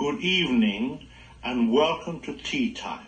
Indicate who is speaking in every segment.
Speaker 1: good evening, and welcome to Tea Time.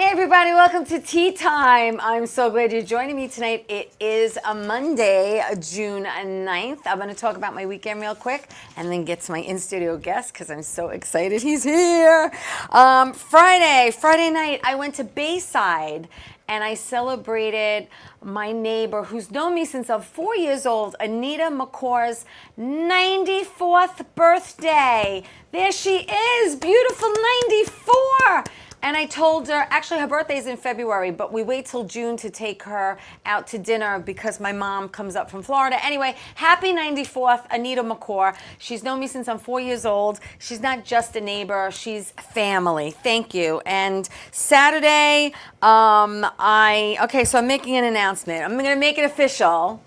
Speaker 2: Everybody, welcome to Tea Time. I'm so glad you're joining me tonight. It is a Monday, June 9th. I'm going to talk about my weekend real quick and then get to my in-studio guest because I'm so excited he's here. Friday night, I went to Bayside and I celebrated my neighbor who's known me since I'm 4 years old, Anita McCaw's 94th birthday. There she is, beautiful 94. And I told her, actually her birthday's in February, but we wait till June to take her out to dinner because my mom comes up from Florida. Anyway, happy 94th, Anita McCaw. She's known me since I'm 4 years old. She's not just a neighbor, she's family. Thank you. And Saturday, so I'm making an announcement. I'm gonna make it official.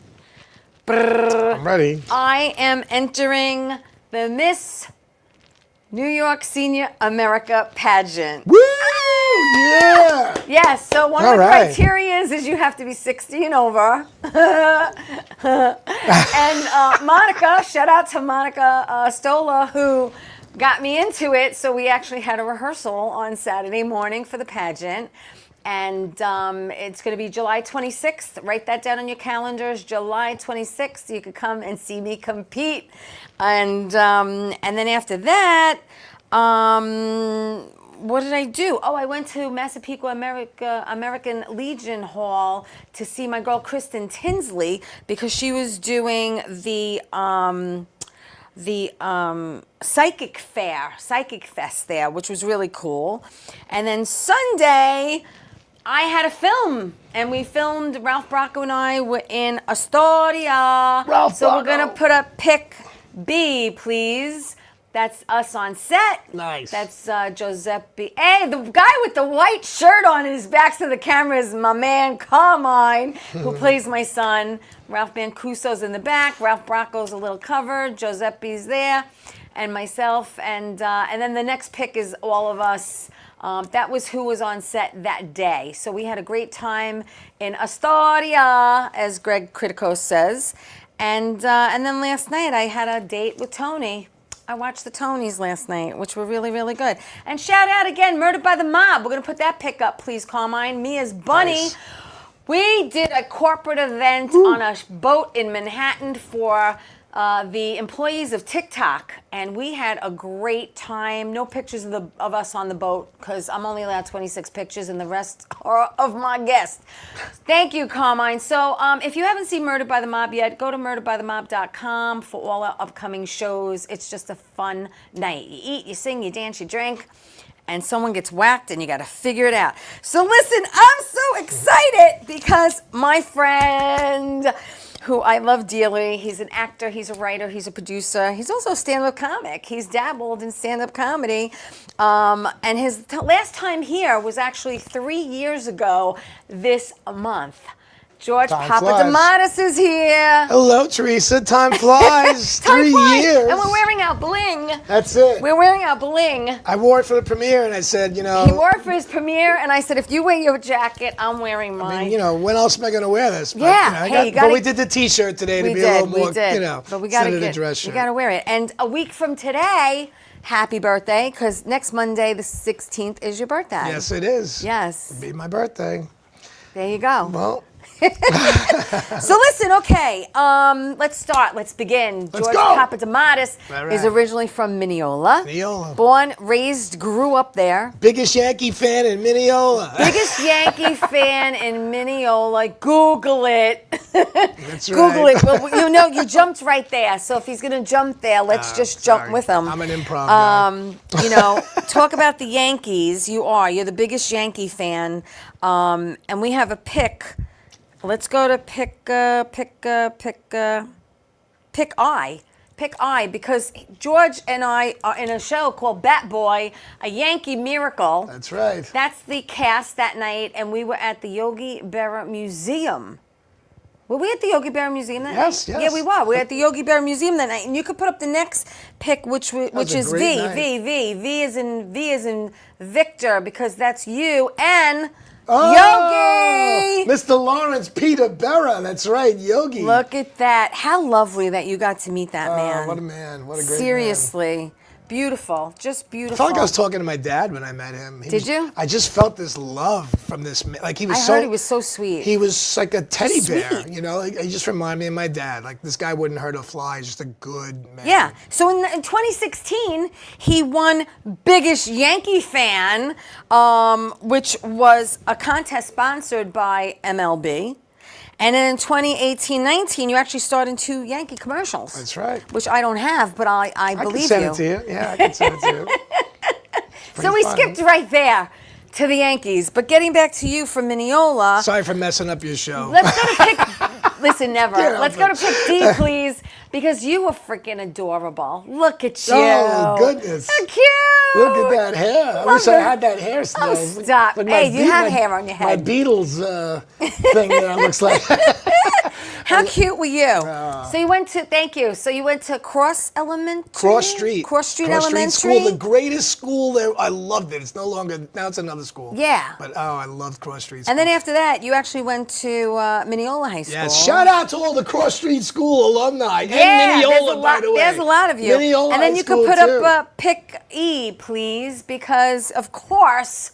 Speaker 3: I'm ready.
Speaker 2: I am entering the Miss New York Senior America pageant.
Speaker 3: Woo! Yeah!
Speaker 2: Yes, so one of the criteria is you have to be 60 and over. And Monica, shout out to Monica Stola, who got me into it. So we actually had a rehearsal on Saturday morning for the pageant. And it's going to be July 26th. Write that down on your calendars. July 26th, you could come and see me compete. And then after that, what did I do? Oh, I went to Massapequa American Legion Hall to see my girl Kristen Tinsley because she was doing the Psychic Fest there, which was really cool. And then Sunday, I had a film, and we filmed, Ralph Bracco and I were in Astoria. We're going to put up pic B, please. That's us on set.
Speaker 3: Nice.
Speaker 2: That's Giuseppe. Hey, the guy with the white shirt on and his back to the camera is my man Carmine, who plays my son. Ralph Mancuso's in the back. Ralph Bracco's a little covered. Giuseppe's there, and myself. And then the next pic is all of us. That was who was on set that day. So we had a great time in Astoria, as Greg Criticos says. And then last night I had a date with Tony. I watched the Tonys last night, which were really, really good. And shout out again, Murdered by the Mob. We're going to put that pic up, please, Carmine. Me as Bunny.
Speaker 3: Nice.
Speaker 2: We did a corporate event on a boat in Manhattan for the employees of TikTok, and we had a great time. No pictures of us on the boat because I'm only allowed 26 pictures and the rest are of my guests. Thank you, Carmine. So if you haven't seen Murdered by the Mob yet, go to murderedbythemob.com for all our upcoming shows. It's just a fun night. You eat, you sing, you dance, you drink, and someone gets whacked and you got to figure it out. So listen, I'm so excited because my friend, who I love dearly. He's an actor, he's a writer, he's a producer. He's also a stand-up comic. He's dabbled in stand-up comedy. And his last time here was actually 3 years ago this month. George
Speaker 3: Time
Speaker 2: Papadimatos is here.
Speaker 3: Hello, Theresa. Time flies.
Speaker 2: Time
Speaker 3: 3
Speaker 2: flies.
Speaker 3: years.
Speaker 2: And we're wearing our bling.
Speaker 3: That's it.
Speaker 2: We're wearing our bling.
Speaker 3: I wore it for the premiere, and I said,
Speaker 2: He wore it for his premiere, and I said, if you wear your jacket, I'm wearing mine.
Speaker 3: when else am I going to wear this? But,
Speaker 2: Yeah.
Speaker 3: but we did the T-shirt today to be a little more,
Speaker 2: But we gotta
Speaker 3: Senator dress shirt.
Speaker 2: We gotta wear it. And a week from today, happy birthday, because next Monday, the 16th, is your birthday.
Speaker 3: Yes, it is.
Speaker 2: Yes.
Speaker 3: It'll be my birthday.
Speaker 2: There you go.
Speaker 3: Well,
Speaker 2: So listen, okay, let's start. Let's begin.
Speaker 3: Let's
Speaker 2: George
Speaker 3: go.
Speaker 2: Papadimatos
Speaker 3: All right.
Speaker 2: is originally from Mineola.
Speaker 3: Mineola.
Speaker 2: Born, raised, grew up there.
Speaker 3: biggest Yankee fan in Mineola.
Speaker 2: Biggest Yankee fan in Mineola. Google it.
Speaker 3: That's
Speaker 2: Google
Speaker 3: right.
Speaker 2: it. Well, you jumped right there. So if he's going to jump there, let's just jump
Speaker 3: Sorry.
Speaker 2: with him.
Speaker 3: I'm an improv guy.
Speaker 2: Talk about the Yankees. You're the biggest Yankee fan. And we have a pick. Let's go to pick I, because George and I are in a show called Bat Boy, a Yankee Miracle.
Speaker 3: That's right.
Speaker 2: That's the cast that night, and we were at the Yogi Berra Museum. Were we at the Yogi Berra Museum that
Speaker 3: Yes,
Speaker 2: night?
Speaker 3: yes.
Speaker 2: Yeah, we were. We were at the Yogi Berra Museum that night, and you could put up the next pick, which
Speaker 3: was a
Speaker 2: is
Speaker 3: great
Speaker 2: V.
Speaker 3: night.
Speaker 2: V is in Victor, because that's you and
Speaker 3: Oh,
Speaker 2: Yogi.
Speaker 3: Mr. Lawrence Peter Berra. That's right, Yogi.
Speaker 2: Look at that! How lovely that you got to meet that man.
Speaker 3: What a man. What a great man.
Speaker 2: Seriously, beautiful, just
Speaker 3: I
Speaker 2: beautiful.
Speaker 3: felt like I was talking to my dad when I met him.
Speaker 2: Did you?
Speaker 3: I just felt this love from this man. Like he was
Speaker 2: I heard he was so sweet.
Speaker 3: He was like a teddy bear,
Speaker 2: Sweet.
Speaker 3: He just reminded me of my dad. Like this guy wouldn't hurt a fly. He's just a good man.
Speaker 2: Yeah. So in 2016, he won Biggest Yankee Fan, which was a contest sponsored by MLB. And then in 2018-19, you actually starred in 2 Yankee commercials.
Speaker 3: That's right.
Speaker 2: Which I don't have, but I believe
Speaker 3: I can send it to you. Yeah, I can send it to you.
Speaker 2: So we skipped right there to the Yankees. But getting back to you from Mineola.
Speaker 3: Sorry for messing up your show.
Speaker 2: Let's go to pick. Listen, never.
Speaker 3: Get
Speaker 2: Let's go to pick D, please, because you were freaking adorable. Look at you.
Speaker 3: Oh, goodness.
Speaker 2: So cute.
Speaker 3: Look at that hair. I wish I had that hair still.
Speaker 2: Oh, stop.
Speaker 3: Like
Speaker 2: Hey, you have
Speaker 3: my-
Speaker 2: hair on your head.
Speaker 3: My Beatles thing there looks like.
Speaker 2: How cute were you? So you went to, thank you. So you went to Cross Elementary?
Speaker 3: Cross Street.
Speaker 2: Cross Street Elementary?
Speaker 3: School, the greatest school there. I loved it. It's no longer, now it's another school.
Speaker 2: Yeah.
Speaker 3: But I loved Cross Street School.
Speaker 2: And then after that, you actually went to Mineola High School.
Speaker 3: Yes, shout out to all the Cross Street School alumni.
Speaker 2: Yeah,
Speaker 3: and
Speaker 2: there's
Speaker 3: Mineola,
Speaker 2: a
Speaker 3: by
Speaker 2: lot,
Speaker 3: the way.
Speaker 2: there's a lot of you.
Speaker 3: Mineola
Speaker 2: And then
Speaker 3: High
Speaker 2: you could
Speaker 3: School,
Speaker 2: put
Speaker 3: too.
Speaker 2: up pick E, please, because of course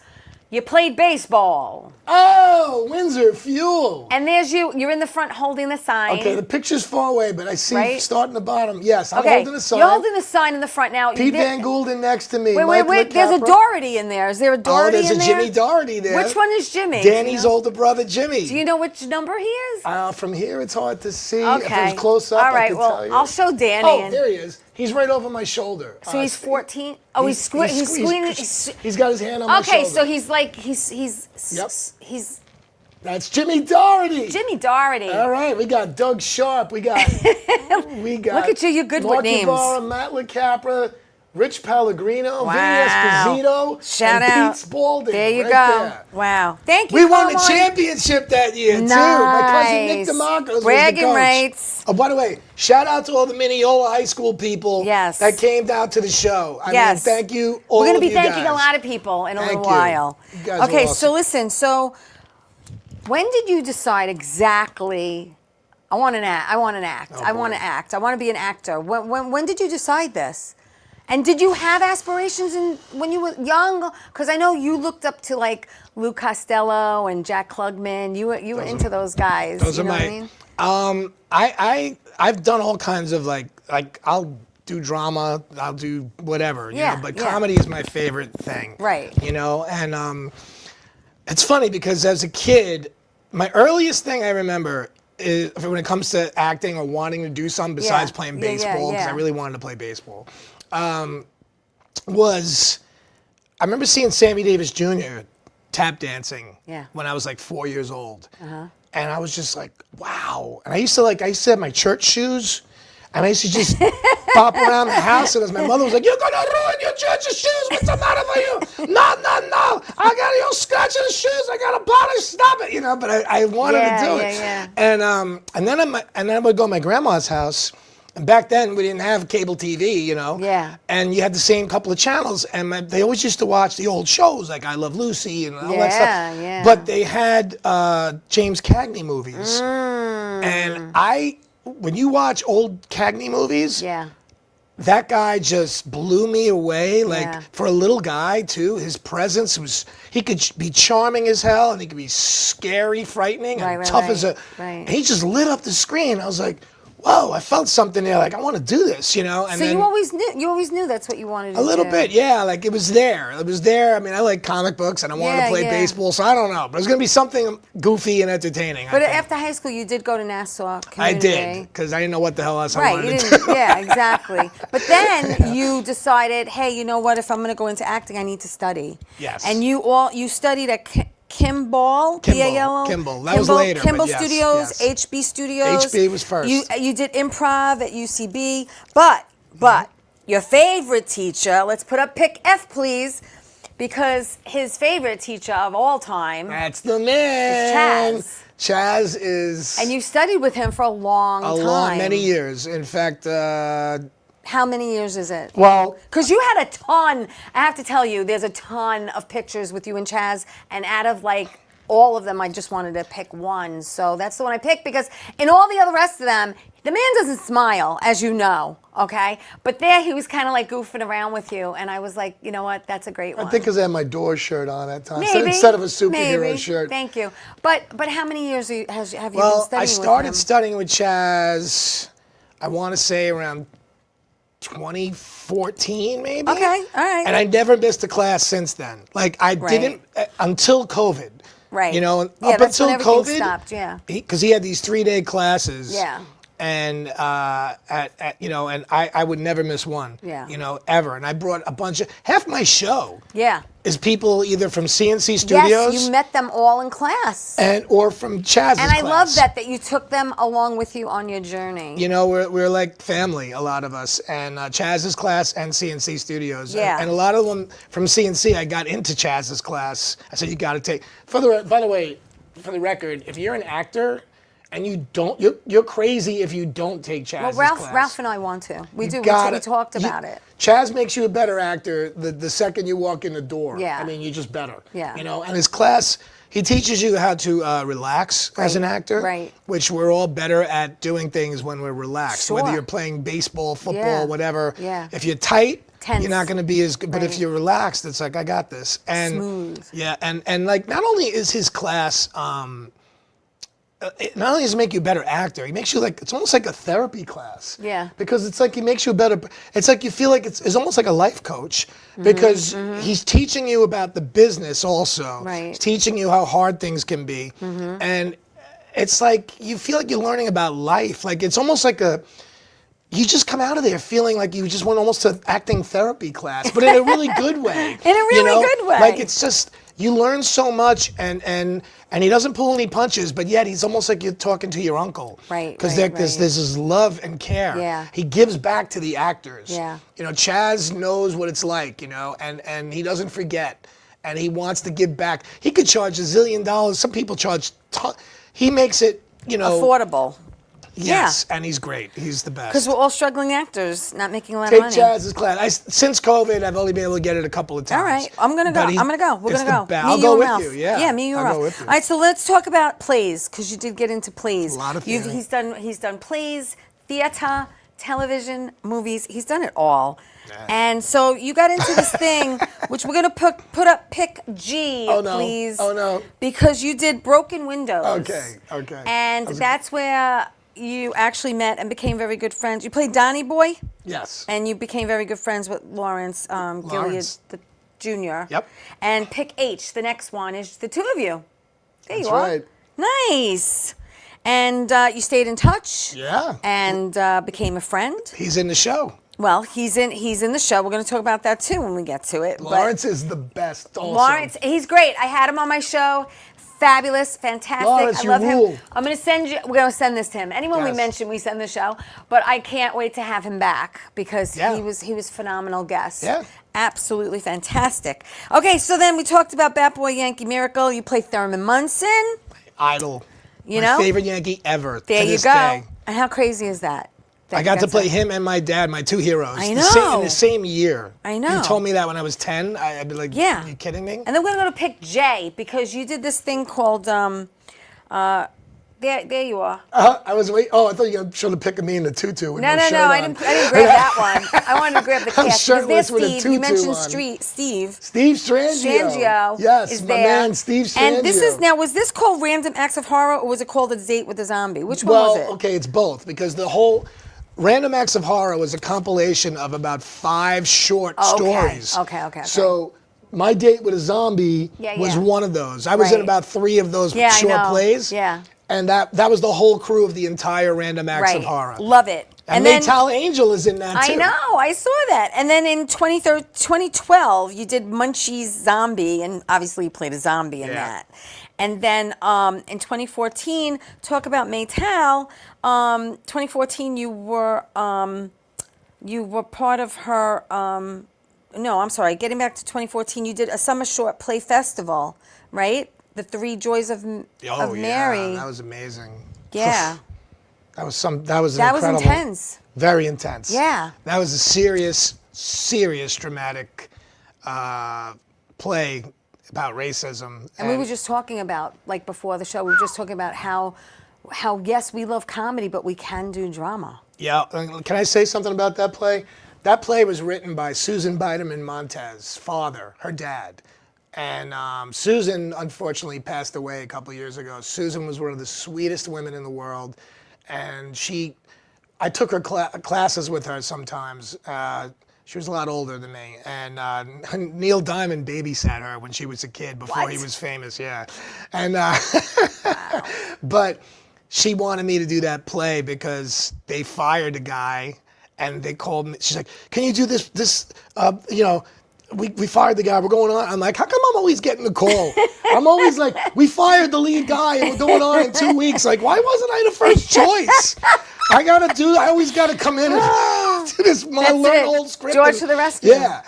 Speaker 2: you played baseball.
Speaker 3: Oh, Windsor Fuel.
Speaker 2: And there's you. You're in the front holding the sign.
Speaker 3: Okay, the picture's far away, but I see
Speaker 2: Right?
Speaker 3: starting the bottom. Yes, I'm
Speaker 2: Okay,
Speaker 3: holding the sign.
Speaker 2: you're holding the sign in the front now.
Speaker 3: Pete Van Goulden next to me.
Speaker 2: Wait,
Speaker 3: Mike
Speaker 2: there's a
Speaker 3: LaCapra.
Speaker 2: Doherty in there. Is there a Doherty
Speaker 3: there's
Speaker 2: in
Speaker 3: a
Speaker 2: there?
Speaker 3: Jimmy Doherty there.
Speaker 2: Which one is Jimmy?
Speaker 3: Danny's
Speaker 2: Do you know?
Speaker 3: older brother, Jimmy.
Speaker 2: Do you know which number he is?
Speaker 3: From here, it's hard to see.
Speaker 2: Okay.
Speaker 3: If it was close up,
Speaker 2: All
Speaker 3: I
Speaker 2: right,
Speaker 3: could
Speaker 2: well,
Speaker 3: tell you.
Speaker 2: I'll show Danny.
Speaker 3: Oh, there he is. He's right over my shoulder.
Speaker 2: So he's 14. Oh, he's squeezing.
Speaker 3: He's got his hand on my shoulder.
Speaker 2: Okay, so he's like he's
Speaker 3: That's Jimmy Doherty.
Speaker 2: Jimmy Doherty.
Speaker 3: All right, we got Doug Sharp. We got
Speaker 2: Look at you, you're good with
Speaker 3: Mark
Speaker 2: names.
Speaker 3: Ibarra, Matt LaCapra, Rich Pellegrino,
Speaker 2: Wow.
Speaker 3: Vinny Esposito,
Speaker 2: Shout
Speaker 3: and
Speaker 2: out.
Speaker 3: Pete Spalding.
Speaker 2: There you
Speaker 3: right
Speaker 2: go.
Speaker 3: there.
Speaker 2: Wow. Thank you.
Speaker 3: We won the
Speaker 2: Carmine.
Speaker 3: championship that year, too. My cousin Nick
Speaker 2: Nice.
Speaker 3: DeMarcos was
Speaker 2: Bragging
Speaker 3: the coach.
Speaker 2: rights.
Speaker 3: Oh, by the way, shout out to all the Mineola High School people
Speaker 2: Yes.
Speaker 3: that came down to the show. I
Speaker 2: Yes.
Speaker 3: mean, thank you all
Speaker 2: We're going
Speaker 3: of
Speaker 2: to be
Speaker 3: you
Speaker 2: thanking
Speaker 3: guys.
Speaker 2: a lot of people in a
Speaker 3: Thank
Speaker 2: little
Speaker 3: you.
Speaker 2: while.
Speaker 3: You guys
Speaker 2: Okay,
Speaker 3: are
Speaker 2: so
Speaker 3: awesome.
Speaker 2: listen. So when did you decide exactly? I want an act. I want to act. I want to be an actor. When did you decide this? And did you have aspirations when you were young? Because I know you looked up to like Lou Costello and Jack Klugman. You were into those guys.
Speaker 3: Those
Speaker 2: you
Speaker 3: are
Speaker 2: know
Speaker 3: my.
Speaker 2: what I mean?
Speaker 3: I've done all kinds of like I'll do drama, I'll do whatever.
Speaker 2: Yeah,
Speaker 3: You know, but
Speaker 2: yeah.
Speaker 3: comedy is my favorite thing.
Speaker 2: Right.
Speaker 3: You know, and it's funny because as a kid, my earliest thing I remember is when it comes to acting or wanting to do something besides playing baseball, because I really wanted to play baseball. Was I remember seeing Sammy Davis Jr. tap dancing when I was like 4 years old. And I was just like, wow. And I used to have my church shoes. And I used to just bop around the house, and as my mother was like, "You're gonna ruin your church's shoes. What's the matter with you? No. I got you scratching the shoes. I got to polish. Stop it." But I wanted to do it.
Speaker 2: Yeah.
Speaker 3: And then I would go to my grandma's house. And back then we didn't have cable TV,
Speaker 2: Yeah.
Speaker 3: And you had the same couple of channels, and they always used to watch the old shows like I Love Lucy and all that stuff.
Speaker 2: Yeah.
Speaker 3: But they had James Cagney movies, and when you watch old Cagney movies, that guy just blew me away. Like for a little guy too, his presence he could be charming as hell, and he could be scary, frightening, and tough as a. And he just lit up the screen. I was like, whoa, I felt something there, like I want to do this, And
Speaker 2: so
Speaker 3: then,
Speaker 2: you always knew that's what you wanted to do.
Speaker 3: A little bit, yeah. Like it was there. I mean, I like comic books, and I wanted to play baseball, so I don't know. But it was going to be something goofy and entertaining.
Speaker 2: But after high school, you did go to Nassau Community.
Speaker 3: I did, because I didn't know what the hell else I wanted to do.
Speaker 2: Yeah, exactly. But then you decided, hey, you know what? If I'm going to go into acting, I need to study.
Speaker 3: Yes.
Speaker 2: And you studied at Kimball, B-A-L-L?
Speaker 3: Kimball. That was later.
Speaker 2: Kimball
Speaker 3: but yes,
Speaker 2: Studios,
Speaker 3: yes.
Speaker 2: HB Studios.
Speaker 3: HB was first.
Speaker 2: You did improv at UCB, but your favorite teacher, let's put up pick F, please, because his favorite teacher of all time.
Speaker 3: That's the man.
Speaker 2: Is Chaz.
Speaker 3: Chaz is.
Speaker 2: And you studied with him for a long time.
Speaker 3: Many years. In fact,
Speaker 2: how many years is it?
Speaker 3: well,
Speaker 2: Because you had a ton, I have to tell you, there's a ton of pictures with you and Chaz, and out of like all of them, I just wanted to pick one. So that's the one I picked, because in all the other rest of them, the man doesn't smile, as you know, okay? But there he was kind of like goofing around with you, and I was like, you know what, that's a great one.
Speaker 3: I think because I had my Doors shirt on at times
Speaker 2: Maybe,
Speaker 3: instead of a superhero shirt.
Speaker 2: Thank you. But how many years have you been studying with him?
Speaker 3: Well, I started studying with Chaz, I want to say around 2014, maybe.
Speaker 2: Okay, all right.
Speaker 3: And I never missed a class since then. Like I didn't until COVID.
Speaker 2: Right.
Speaker 3: Up
Speaker 2: that's
Speaker 3: until
Speaker 2: when everything
Speaker 3: COVID,
Speaker 2: stopped,
Speaker 3: because he had these 3-day classes.
Speaker 2: Yeah.
Speaker 3: And and I would never miss one.
Speaker 2: Yeah.
Speaker 3: Ever. And I brought half my show.
Speaker 2: Yeah.
Speaker 3: Is people either from CNC Studios.
Speaker 2: Yes, you met them all in class.
Speaker 3: Or from Chaz's class.
Speaker 2: And I love that you took them along with you on your journey.
Speaker 3: We're like family, a lot of us, and Chaz's class and CNC Studios.
Speaker 2: Yeah.
Speaker 3: And a lot of them from CNC, I got into Chaz's class. I said, you got to take. By the way, for the record, if you're an actor and you don't, you're crazy if you don't take Chaz's class.
Speaker 2: Ralph and I want to. We do. We talked about it.
Speaker 3: Chaz makes you a better actor the second you walk in the door.
Speaker 2: Yeah.
Speaker 3: I mean, you're just better.
Speaker 2: Yeah.
Speaker 3: And his class, he teaches you how to relax as an actor.
Speaker 2: Right.
Speaker 3: Which we're all better at doing things when we're relaxed.
Speaker 2: Sure.
Speaker 3: Whether you're playing baseball, football, whatever.
Speaker 2: Yeah.
Speaker 3: If you're tight,
Speaker 2: Tense.
Speaker 3: you're not going to be as good. But if you're relaxed, it's like, I got this. And
Speaker 2: smooth.
Speaker 3: Yeah. And like, not only is his class, it not only does it make you a better actor, he makes you it's almost like a therapy class.
Speaker 2: Yeah.
Speaker 3: Because it's like he makes you a better, it's like you feel like it's almost like a life coach, because he's teaching you about the business also.
Speaker 2: Right.
Speaker 3: He's teaching you how hard things can be. And it's like, you feel like you're learning about life. Like it's almost like you just come out of there feeling like you just went almost to acting therapy class, but in a really good way.
Speaker 2: In a really good way.
Speaker 3: Like it's just, you learn so much, and he doesn't pull any punches, but yet he's almost like you're talking to your uncle.
Speaker 2: Right.
Speaker 3: Because there's this love and care.
Speaker 2: Yeah.
Speaker 3: He gives back to the actors.
Speaker 2: Yeah.
Speaker 3: Chaz knows what it's like, and he doesn't forget, and he wants to give back. He could charge $1 zillion. Some people charge, he makes it,
Speaker 2: affordable.
Speaker 3: Yes, and he's great. He's the best.
Speaker 2: Because we're all struggling actors, not making a lot
Speaker 3: Take
Speaker 2: of money.
Speaker 3: Chaz's class. Since COVID, I've only been able to get it a couple of times.
Speaker 2: All right, I'm gonna go. We're gonna go.
Speaker 3: I'll go with you. Yeah.
Speaker 2: Yeah, me, you, and Ralph.
Speaker 3: I'll go with you.
Speaker 2: All right, so let's talk about plays, because you did get into plays.
Speaker 3: A lot of theater.
Speaker 2: He's done plays, theater, television, movies. He's done it all. And so you got into this thing, which we're gonna put up pick G, please.
Speaker 3: Oh no.
Speaker 2: Because you did Broken Windows.
Speaker 3: Okay.
Speaker 2: And that's where you actually met and became very good friends. You played Donnie Boy?
Speaker 3: Yes.
Speaker 2: And you became very good friends with Lawrence Gilead the Jr.
Speaker 3: Yep.
Speaker 2: And pick H, the next one, is the two of you. There
Speaker 3: That's
Speaker 2: you are.
Speaker 3: right.
Speaker 2: Nice. And you stayed in touch.
Speaker 3: Yeah.
Speaker 2: And became a friend.
Speaker 3: He's in the show.
Speaker 2: Well, he's in the show. We're going to talk about that too when we get to it.
Speaker 3: Lawrence is the best also.
Speaker 2: Lawrence, he's great. I had him on my show. Fabulous, fantastic.
Speaker 3: Lawrence,
Speaker 2: I
Speaker 3: you
Speaker 2: love
Speaker 3: rule.
Speaker 2: him. I'm gonna send you. We're gonna send this to him. Anyone we
Speaker 3: Yes.
Speaker 2: mention, we send the show. But I can't wait to have him back because he was phenomenal guest.
Speaker 3: Yeah.
Speaker 2: Absolutely fantastic. Okay, so then we talked about Bat Boy Yankee Miracle. You play Thurman Munson.
Speaker 3: Idol.
Speaker 2: You
Speaker 3: My
Speaker 2: know?
Speaker 3: favorite Yankee ever.
Speaker 2: There
Speaker 3: to
Speaker 2: you
Speaker 3: this
Speaker 2: go.
Speaker 3: Day.
Speaker 2: And how crazy is that?
Speaker 3: I got to play him and my dad, my two heroes.
Speaker 2: I
Speaker 3: in
Speaker 2: know.
Speaker 3: the same year.
Speaker 2: I know.
Speaker 3: You told me that when I was 10. I'd be like,
Speaker 2: Yeah.
Speaker 3: are you kidding me?
Speaker 2: And then we're going to pick Jay because you did this thing called, there you are.
Speaker 3: I was waiting. Oh, I thought you were going to show the pic of me in the tutu with
Speaker 2: No,
Speaker 3: shirt on.
Speaker 2: I didn't grab that one. I wanted to grab the
Speaker 3: I'm
Speaker 2: cast.
Speaker 3: shirtless with a
Speaker 2: Steve. You
Speaker 3: tutu
Speaker 2: mentioned
Speaker 3: on.
Speaker 2: Steve.
Speaker 3: Steve Strangio.
Speaker 2: Strangio
Speaker 3: Yes,
Speaker 2: is
Speaker 3: my
Speaker 2: there.
Speaker 3: man, Steve Strangio.
Speaker 2: And this is, now, was this called Random Acts of Horror or was it called A Date with a Zombie? Which one
Speaker 3: Well,
Speaker 2: was it?
Speaker 3: okay, it's both because the whole Random Acts of Horror was a compilation of about 5 short stories.
Speaker 2: Okay.
Speaker 3: So My Date with a Zombie was one of those. I was in about 3 of those short plays.
Speaker 2: Yeah.
Speaker 3: And that was the whole crew of the entire Random Acts of Horror.
Speaker 2: Love it.
Speaker 3: And Maytal Angel is in that too.
Speaker 2: I know, I saw that. And then in 2012, you did Munchie's Zombie, and obviously you played a zombie in that. And then in 2014, talk about Maytal. 2014, you were part of her. No, I'm sorry. Getting back to 2014, you did a summer short play festival, right? The 3 Joys of Mary.
Speaker 3: Yeah, that was amazing.
Speaker 2: Yeah.
Speaker 3: That was incredible.
Speaker 2: Was intense.
Speaker 3: Very intense.
Speaker 2: Yeah.
Speaker 3: That was a serious dramatic play about racism.
Speaker 2: And we were just talking about, like before the show, we were just talking about how yes, we love comedy, but we can do drama.
Speaker 3: Yeah. Can I say something about that play? That play was written by Susan Biderman Montez, father, her dad. And Susan, unfortunately, passed away a couple of years ago. Susan was one of the sweetest women in the world. And I took her classes with her sometimes. She was a lot older than me. And Neil Diamond babysat her when she was a kid before he was famous, yeah. And but she wanted me to do that play because they fired a guy and they called me. She's like, can you do this, we fired the guy, we're going on. I'm like, how come I'm always getting the call? I'm always like, we fired the lead guy and we're going on in 2 weeks. Like, why wasn't I the first choice? I always got to come in and do this, learn old script.
Speaker 2: George to the rescue.
Speaker 3: Yeah.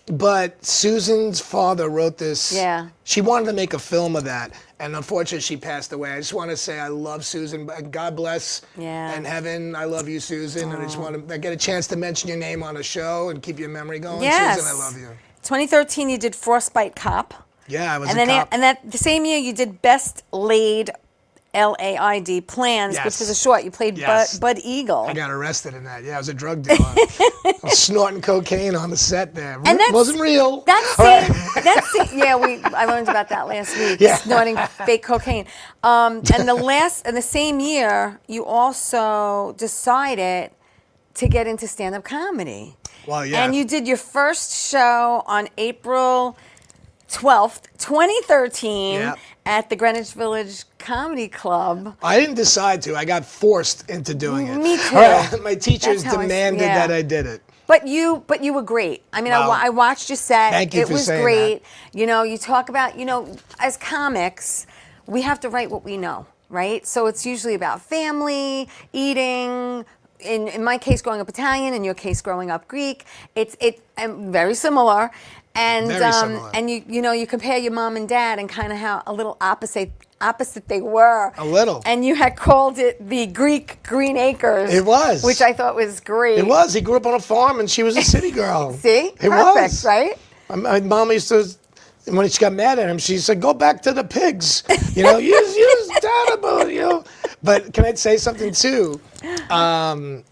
Speaker 3: But Susan's father wrote this.
Speaker 2: Yeah.
Speaker 3: She wanted to make a film of that. And unfortunately, she passed away. I just want to say I love Susan. God bless.
Speaker 2: Yeah.
Speaker 3: And heaven, I love you, Susan. And I just want to get a chance to mention your name on a show and keep your memory going.
Speaker 2: Yes.
Speaker 3: Susan, I love you.
Speaker 2: 2013, you did Frostbite Cop.
Speaker 3: Yeah, I was
Speaker 2: and
Speaker 3: a
Speaker 2: then
Speaker 3: cop.
Speaker 2: And that the same year, you did Best Laid LAID Plans, which was a short. You played Bud Eagle.
Speaker 3: I got arrested in that. Yeah, I was a drug dealer. I was snorting cocaine on the set there. And that wasn't real.
Speaker 2: I learned about that last week.
Speaker 3: Yeah.
Speaker 2: Snorting fake cocaine. And the same year, you also decided to get into stand-up comedy.
Speaker 3: Well, yeah.
Speaker 2: And you did your first show on April 12th, 2013, at the Greenwich Village Comedy Club.
Speaker 3: I didn't decide to. I got forced into doing it.
Speaker 2: Me too.
Speaker 3: My teachers demanded that I did it.
Speaker 2: But you were great. I mean, I watched your set.
Speaker 3: Thank you for saying
Speaker 2: that. It was great.
Speaker 3: that.
Speaker 2: You know, you talk about, as comics, we have to write what we know, right? So it's usually about family, eating. In my case, growing up Italian. In your case, growing up Greek. It's very similar. And
Speaker 3: very similar.
Speaker 2: And you compare your mom and dad and kind of how a little opposite they were.
Speaker 3: A little.
Speaker 2: And you had called it the Greek Green Acres.
Speaker 3: It was.
Speaker 2: Which I thought was great.
Speaker 3: It was. He grew up on a farm and she was a city girl.
Speaker 2: See?
Speaker 3: It
Speaker 2: Perfect,
Speaker 3: was.
Speaker 2: right?
Speaker 3: My mom used to, when she got mad at him, she said, go back to the pigs. Use dad about, But can I say something too? I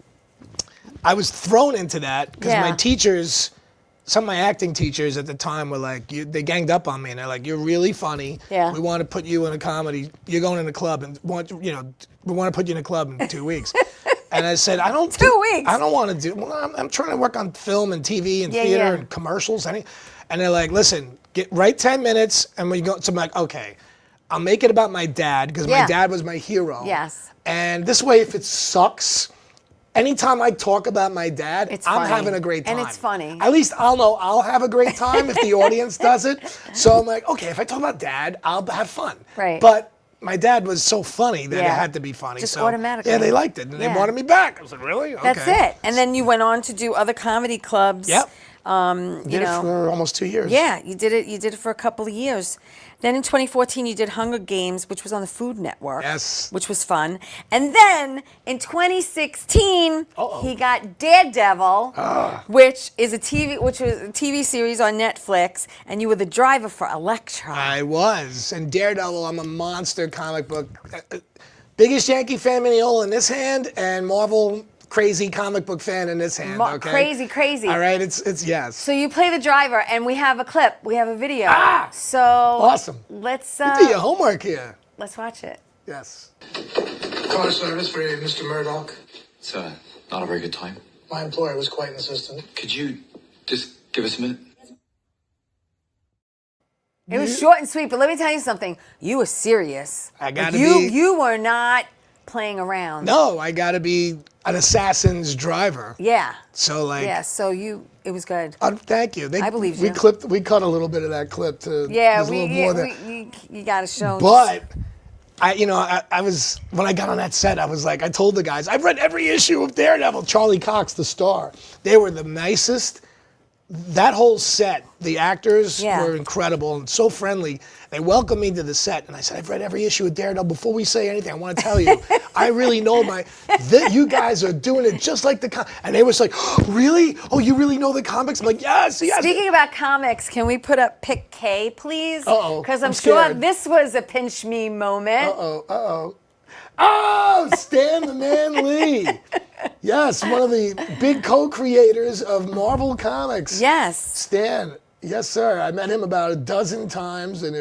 Speaker 3: was thrown into that because my teachers, some of my acting teachers at the time were like, they ganged up on me and they're like, you're really funny.
Speaker 2: Yeah.
Speaker 3: We want to put you in a comedy. You're going in a club and we want to put you in a club in 2 weeks. And I said,
Speaker 2: 2 weeks.
Speaker 3: I don't want to do. Well, I'm trying to work on film and TV and theater and commercials. And they're like, listen, write 10 minutes and we go. So I'm like, okay, I'll make it about my dad because my dad was my hero.
Speaker 2: Yes.
Speaker 3: And this way, if it sucks, anytime I talk about my dad,
Speaker 2: It's
Speaker 3: I'm
Speaker 2: funny.
Speaker 3: having a great time.
Speaker 2: And it's funny.
Speaker 3: At least I'll know I'll have a great time if the audience does it. So I'm like, okay, if I talk about dad, I'll have fun.
Speaker 2: Right.
Speaker 3: But my dad was so funny that it
Speaker 2: Yeah.
Speaker 3: had to be funny.
Speaker 2: Just
Speaker 3: so,
Speaker 2: automatically.
Speaker 3: Yeah, they liked it and they
Speaker 2: Yeah.
Speaker 3: wanted me back. I was like, really? Okay.
Speaker 2: That's it. And then you went on to do other comedy clubs.
Speaker 3: Yep.
Speaker 2: You
Speaker 3: Did it
Speaker 2: know.
Speaker 3: for almost 2 years.
Speaker 2: Yeah, you did it. You did it for a couple of years. Then in 2014, you did Hunger Games, which was on the Food Network.
Speaker 3: Yes.
Speaker 2: Which was fun. And then in 2016, he got Daredevil, which was a TV series on Netflix, and you were the driver for Elektra.
Speaker 3: I was. And Daredevil, I'm a monster comic book. Biggest Yankee fan Mineola in this hand, and Marvel crazy comic book fan in this hand. Okay?
Speaker 2: Crazy.
Speaker 3: All right, it's yes.
Speaker 2: So you play the driver, and we have a clip. We have a video. So
Speaker 3: Awesome.
Speaker 2: Let's
Speaker 3: You do your homework here.
Speaker 2: let's watch it.
Speaker 3: Yes.
Speaker 4: Car service for Mr. Murdoch.
Speaker 5: It's not a very good time.
Speaker 4: My employer was quite insistent.
Speaker 5: Could you just give us a minute?
Speaker 2: It was short and sweet, but let me tell you something. You were serious.
Speaker 3: I gotta
Speaker 2: you,
Speaker 3: be-
Speaker 2: You were not playing around.
Speaker 3: No, I got to be an assassin's driver.
Speaker 2: Yeah.
Speaker 3: So like.
Speaker 2: Yeah. So it was good.
Speaker 3: Thank you.
Speaker 2: I believe
Speaker 3: we
Speaker 2: you.
Speaker 3: We cut a little bit of that clip to.
Speaker 2: Yeah.
Speaker 3: there's a little more there.
Speaker 2: You got to show.
Speaker 3: But I was when I got on that set, I was like, I told the guys, I've read every issue of Daredevil. Charlie Cox, the star. They were the nicest. That whole set, the actors were incredible and so friendly. They welcomed me to the set, and I said, I've read every issue of Daredevil. Before we say anything, I want to tell you, I really know you guys are doing it just like the and they was like, oh, really? Oh, you really know the comics? I'm like, yes.
Speaker 2: Speaking about comics, can we put up Pick K, please?
Speaker 3: Uh-oh,
Speaker 2: Because
Speaker 3: I'm
Speaker 2: sure
Speaker 3: scared.
Speaker 2: this was a pinch me moment.
Speaker 3: Oh, Stan the Man Lee. Yes, one of the big co-creators of Marvel Comics.
Speaker 2: Yes.
Speaker 3: Stan, yes, sir. I met him about a dozen times, and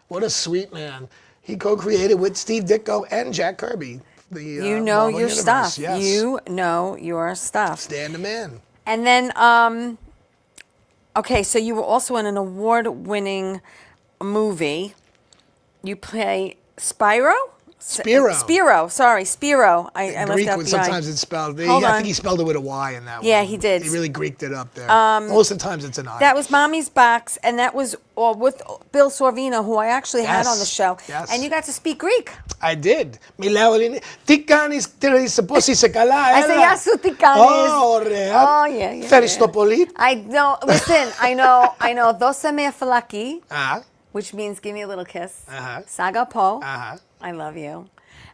Speaker 3: what a sweet man. He co-created with Steve Ditko and Jack Kirby.
Speaker 2: You know
Speaker 3: Marvel
Speaker 2: your
Speaker 3: Universe.
Speaker 2: stuff.
Speaker 3: Yes.
Speaker 2: You know your stuff.
Speaker 3: Stan the Man.
Speaker 2: And then, okay, so you were also in an award-winning movie. You play Spyro?
Speaker 3: Spiro.
Speaker 2: Sorry, Spiro. I left
Speaker 3: Greek,
Speaker 2: out the
Speaker 3: sometimes
Speaker 2: I.
Speaker 3: it's spelled.
Speaker 2: Hold
Speaker 3: I
Speaker 2: on.
Speaker 3: think he spelled it with a Y in that one.
Speaker 2: Yeah, he did.
Speaker 3: He really Greeked it up there. Most of the times it's an I.
Speaker 2: That was Mommy's Box, and that was with Bill Sorvino, who I actually had on the show.
Speaker 3: Yes.
Speaker 2: And you got to speak Greek.
Speaker 3: I did. Tikanis Posi Sekala.
Speaker 2: I say Yasu Tikanis.
Speaker 3: Oh,
Speaker 2: yeah.
Speaker 3: Feristopolit.
Speaker 2: I know. Listen, I know. Doseme Falaki,
Speaker 3: Uh-huh.
Speaker 2: which means give me a little kiss.
Speaker 3: Uh-huh.
Speaker 2: Saga Po.
Speaker 3: Uh-huh.
Speaker 2: I love you.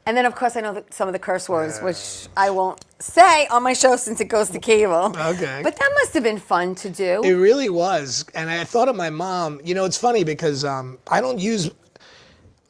Speaker 2: And then, of course, I know some of the curse words, which I won't say on my show since it goes to cable.
Speaker 3: Okay.
Speaker 2: But that must have been fun to do.
Speaker 3: It really was. And I thought of my mom. You know, it's funny because I don't use...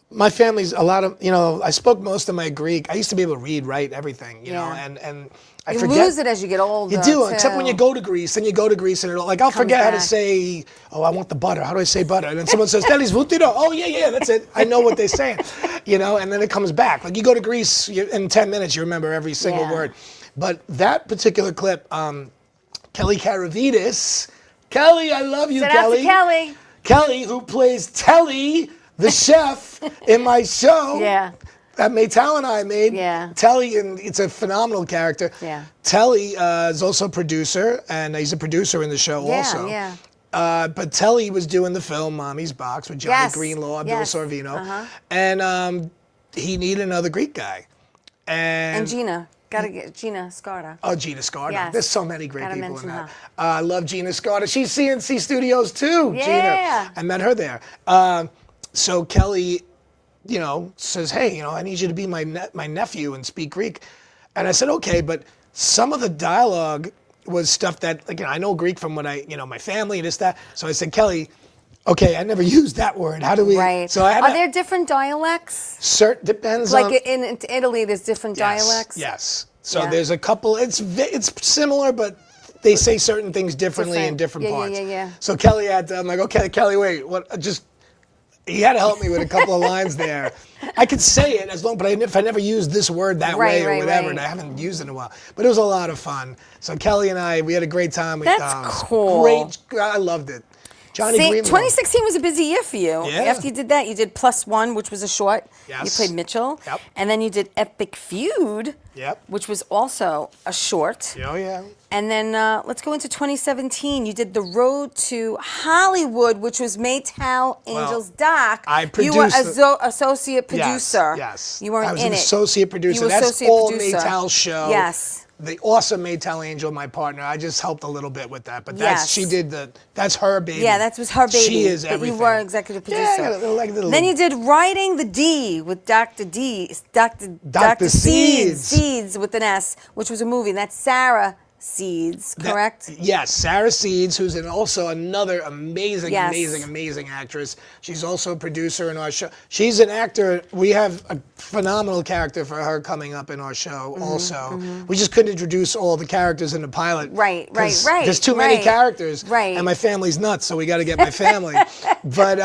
Speaker 3: My family's a lot of... I spoke most of my Greek. I used to be able to read, write, everything, you know, and I
Speaker 2: you
Speaker 3: forget.
Speaker 2: lose it as you get older.
Speaker 3: You do,
Speaker 2: too.
Speaker 3: except when you go to Greece, and I'll forget how to say, I want the butter. How do I say butter? And then someone says, Delis vutiro. Oh, yeah, that's it. I know what they're saying, and then it comes back. Like you go to Greece, in 10 minutes, you remember every single word. But that particular clip, Kelly Karavidas, Kelly, I love you,
Speaker 2: Shout
Speaker 3: Kelly.
Speaker 2: out to Kelly.
Speaker 3: Kelly, who plays Telly, the chef, in my show.
Speaker 2: Yeah.
Speaker 3: That Maytal and I made.
Speaker 2: Yeah.
Speaker 3: Telly, and it's a phenomenal character.
Speaker 2: Yeah.
Speaker 3: Telly is also a producer, and he's a producer in the show also.
Speaker 2: Yeah.
Speaker 3: But Telly was doing the film Mommy's Box with Johnny
Speaker 2: Yes.
Speaker 3: Greenlaw, Bill
Speaker 2: Yes.
Speaker 3: Sorvino, and he needed another Greek guy.
Speaker 2: And Gina. Gotta get Gina Scarta.
Speaker 3: Oh, Gina Scarta.
Speaker 2: Yes.
Speaker 3: There's so many great
Speaker 2: Gotta
Speaker 3: people in
Speaker 2: mention
Speaker 3: that.
Speaker 2: her.
Speaker 3: I love Gina Scarta. She's CNC Studios too,
Speaker 2: Yeah.
Speaker 3: Gina. I met her there. So Kelly, says, hey, I need you to be my nephew and speak Greek. And I said, okay, but some of the dialogue was stuff that, I know Greek from when my family and this, that. So I said, Kelly, okay, I never used that word. How do we?
Speaker 2: Right.
Speaker 3: So I had
Speaker 2: Are there different dialects?
Speaker 3: depends on.
Speaker 2: Like in Italy, there's different dialects?
Speaker 3: Yes. So
Speaker 2: Yeah.
Speaker 3: there's a couple. It's similar, but they say certain things differently in different parts.
Speaker 2: Yeah.
Speaker 3: So Kelly I'm like, okay, Kelly, wait, what? He had to help me with a couple of lines there. I could say it but if I never used this word that way or whatever, and I haven't used it in a while. But it was a lot of fun. So Kelly and we had a great time.
Speaker 2: That's cool.
Speaker 3: Great. I loved it. Johnny Greenville.
Speaker 2: 2016 was a busy year for you.
Speaker 3: Yeah.
Speaker 2: After you did that, you did Plus One, which was a short.
Speaker 3: Yes.
Speaker 2: You played Mitchell.
Speaker 3: Yep.
Speaker 2: And then you did Epic Feud,
Speaker 3: Yep.
Speaker 2: which was also a short.
Speaker 3: Oh, yeah.
Speaker 2: And then let's go into 2017. You did The Road to Hollywood, which was Maytal Angels doc.
Speaker 3: I
Speaker 2: You were
Speaker 3: produced
Speaker 2: associate producer.
Speaker 3: Yes.
Speaker 2: You weren't
Speaker 3: I was
Speaker 2: in
Speaker 3: an
Speaker 2: it.
Speaker 3: associate producer.
Speaker 2: You were
Speaker 3: That's
Speaker 2: associate
Speaker 3: all
Speaker 2: producer.
Speaker 3: Maytal's show.
Speaker 2: Yes.
Speaker 3: The awesome Maytal Angel, my partner. I just helped a little bit with that, but
Speaker 2: Yes.
Speaker 3: that's her baby.
Speaker 2: Yeah, that was her baby.
Speaker 3: She is
Speaker 2: but
Speaker 3: everything.
Speaker 2: you were executive producer.
Speaker 3: Yeah, I got a little.
Speaker 2: Then you did Writing the D with Dr.
Speaker 3: Dr. Seeds.
Speaker 2: Seeds with an S, which was a movie. And that's Sarah Seeds, correct?
Speaker 3: Yes, Sarah Seeds, who's also another amazing,
Speaker 2: Yes.
Speaker 3: amazing actress. She's also a producer in our show. She's an actor. We have a phenomenal character for her coming up in our show
Speaker 2: Mm-hmm,
Speaker 3: also. We just couldn't introduce all the characters in the pilot.
Speaker 2: Right.
Speaker 3: 'cause There's too many characters.
Speaker 2: Right.
Speaker 3: And my family's nuts, so we got to get my family. But,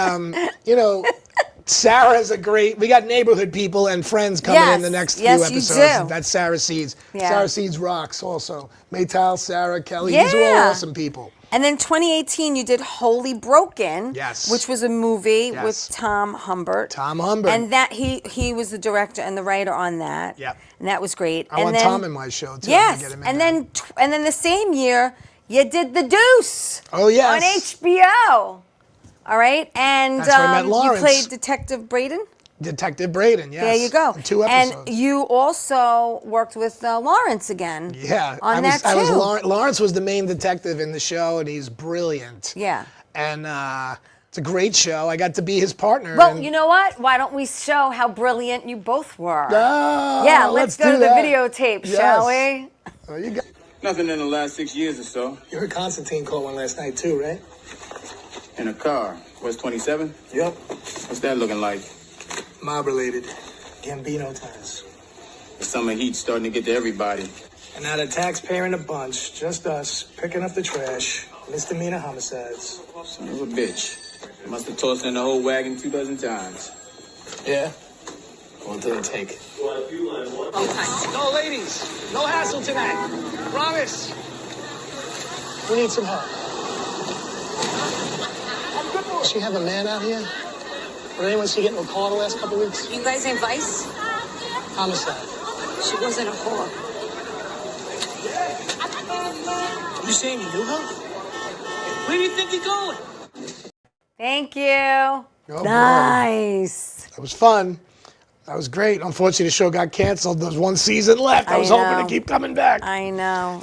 Speaker 3: Sarah's we got neighborhood people and friends coming in the next few
Speaker 2: Yes,
Speaker 3: episodes.
Speaker 2: you do.
Speaker 3: That's Sarah Seeds.
Speaker 2: Yeah.
Speaker 3: Sarah Seeds rocks also. Maytal, Sarah, Kelly, these are all
Speaker 2: Yeah.
Speaker 3: awesome people.
Speaker 2: And then 2018, you did Holy Broken,
Speaker 3: Yes.
Speaker 2: which was a movie
Speaker 3: Yes.
Speaker 2: with Tom Humbert.
Speaker 3: Tom Humbert.
Speaker 2: And that he was the director and the writer on that.
Speaker 3: Yep.
Speaker 2: And that was great.
Speaker 3: I want Tom in my show too.
Speaker 2: Yes.
Speaker 3: Get him in
Speaker 2: And
Speaker 3: there.
Speaker 2: then the same year, you did The Deuce.
Speaker 3: Oh, yes.
Speaker 2: On HBO. All right. And
Speaker 3: That's where I met
Speaker 2: you
Speaker 3: Lawrence.
Speaker 2: played Detective Braden.
Speaker 3: Detective Braden, yes.
Speaker 2: There you go.
Speaker 3: 2 episodes.
Speaker 2: And you also worked with Lawrence again.
Speaker 3: Yeah,
Speaker 2: On that too.
Speaker 3: Lawrence was the main detective in the show, and he's brilliant.
Speaker 2: Yeah.
Speaker 3: And it's a great show. I got to be his partner.
Speaker 2: Well,
Speaker 3: and-
Speaker 2: you know what? Why don't we show how brilliant you both were?
Speaker 3: Oh,
Speaker 2: Yeah, let's go
Speaker 3: do
Speaker 2: to the
Speaker 3: that.
Speaker 2: videotape,
Speaker 3: Yes.
Speaker 2: shall we?
Speaker 3: Oh, you got
Speaker 6: Nothing in the last 6 years or so.
Speaker 4: You heard Constantine caught one last night too, right?
Speaker 6: In a car. West 27?
Speaker 4: Yep.
Speaker 6: What's that looking like?
Speaker 4: Mob related. Gambino ties.
Speaker 6: The summer heat's starting to get to everybody.
Speaker 4: And not a taxpayer in a bunch. Just us picking up the trash. Misdemeanor homicides.
Speaker 6: Son of a bitch. Must have tossed in the whole wagon 2 dozen times.
Speaker 4: Yeah? Well, it didn't take. No ladies. No hassle tonight. Promise. We need some help. Does she have a man out here? Did anyone see getting a call the last couple weeks?
Speaker 7: You guys ain't Vice?
Speaker 4: Homicide.
Speaker 7: She wasn't a whore.
Speaker 4: You saying you knew her? Where do you think you're going?
Speaker 2: Thank you.
Speaker 3: Oh, boy.
Speaker 2: Nice.
Speaker 3: It was fun. That was great. Unfortunately, the show got canceled. There was 1 season left. I was hoping
Speaker 2: know.
Speaker 3: to keep coming back.
Speaker 2: I know.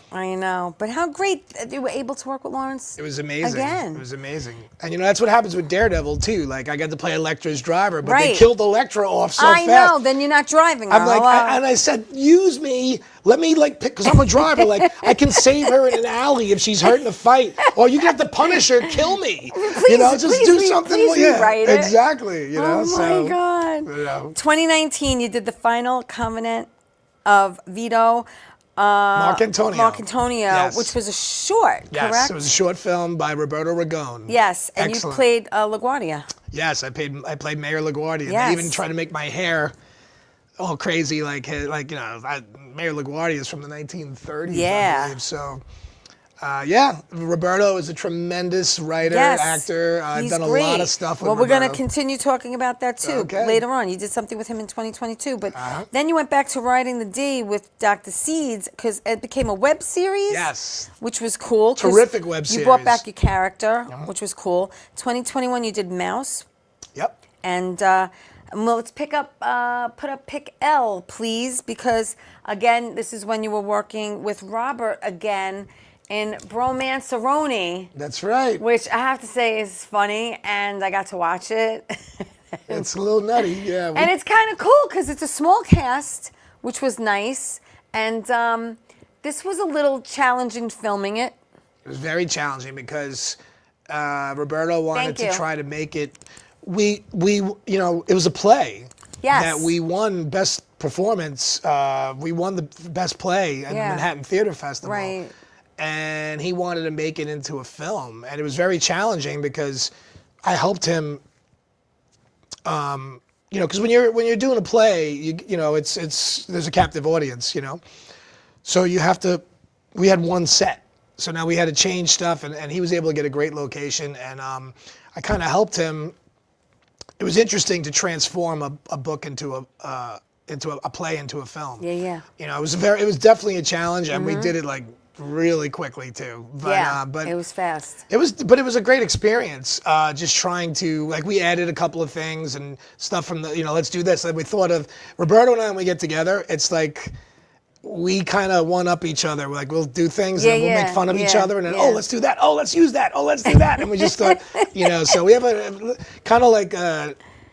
Speaker 2: But how great that you were able to work with Lawrence.
Speaker 3: It was amazing.
Speaker 2: Again.
Speaker 3: It was amazing. And that's what happens with Daredevil too. Like I got to play Elektra's driver, but they
Speaker 2: Right.
Speaker 3: killed Elektra off so
Speaker 2: I
Speaker 3: fast.
Speaker 2: know. Then you're not driving.
Speaker 3: I'm
Speaker 2: her.
Speaker 3: like,
Speaker 2: Hello?
Speaker 3: and I said, use me. Let me pick, because I'm a driver. Like I can save her in an alley if she's hurt in a fight, or you get the Punisher, kill me. Just do something.
Speaker 2: Please rewrite it.
Speaker 3: Exactly.
Speaker 2: Oh my God. 2019, you did the final covenant of Vito.
Speaker 3: Mark Antonio.
Speaker 2: Mark Antonio,
Speaker 3: Yes.
Speaker 2: which was a short,
Speaker 3: Yes,
Speaker 2: correct?
Speaker 3: it was a short film by Roberto Ragone.
Speaker 2: Yes, and
Speaker 3: Excellent.
Speaker 2: you played LaGuardia.
Speaker 3: Yes, I played Mayor LaGuardia. And
Speaker 2: Yes.
Speaker 3: they even tried to make my hair all crazy, Mayor LaGuardia is from the 1930s,
Speaker 2: Yeah.
Speaker 3: I believe. So, Roberto is a tremendous writer,
Speaker 2: Yes,
Speaker 3: actor. I've
Speaker 2: he's
Speaker 3: done a
Speaker 2: great.
Speaker 3: lot of stuff with
Speaker 2: Well, we're going to
Speaker 3: Roberto.
Speaker 2: continue talking about that too
Speaker 3: Okay.
Speaker 2: later on. You did something with him in 2022, but then you went back to Writing the D with Dr. Seeds because it became a web series.
Speaker 3: Yes.
Speaker 2: Which was cool. 'cause
Speaker 3: Terrific web
Speaker 2: You brought
Speaker 3: series.
Speaker 2: back your character, which was cool. 2021, you did Mouse.
Speaker 3: Yep.
Speaker 2: And let's put up pick L, please, because again, this is when you were working with Robert again in Bromanceroni,
Speaker 3: That's right.
Speaker 2: which I have to say is funny, and I got to watch it.
Speaker 3: It's a little nutty, yeah.
Speaker 2: And it's kind of cool because it's a small cast, which was nice. And this was a little challenging filming it.
Speaker 3: It was very challenging because Roberto wanted
Speaker 2: Thank
Speaker 3: to
Speaker 2: you.
Speaker 3: try to make it. It was a play.
Speaker 2: Yes.
Speaker 3: That we won best performance. We won the best play at the
Speaker 2: Yeah.
Speaker 3: Manhattan Theater Festival.
Speaker 2: Right.
Speaker 3: And he wanted to make it into a film, and it was very challenging because I helped him. Because when you're doing a play, it's there's a captive audience, so you have to. We had one set, so now we had to change stuff, and he was able to get a great location, and I kind of helped him. It was interesting to transform a book into a play into a film.
Speaker 2: Yeah.
Speaker 3: You know, it was definitely a challenge, and we did it like really quickly too. But, but
Speaker 2: it was fast.
Speaker 3: It was a great experience. Just trying to, like, we added a couple of things and stuff from the, let's do this. And we thought of Roberto and I when we get together. It's like we kind of one up each other. Like we'll do things and we'll make fun of each other, and then let's do that. Oh, let's use that. Oh, let's do that. And we just thought, So we have a kind of like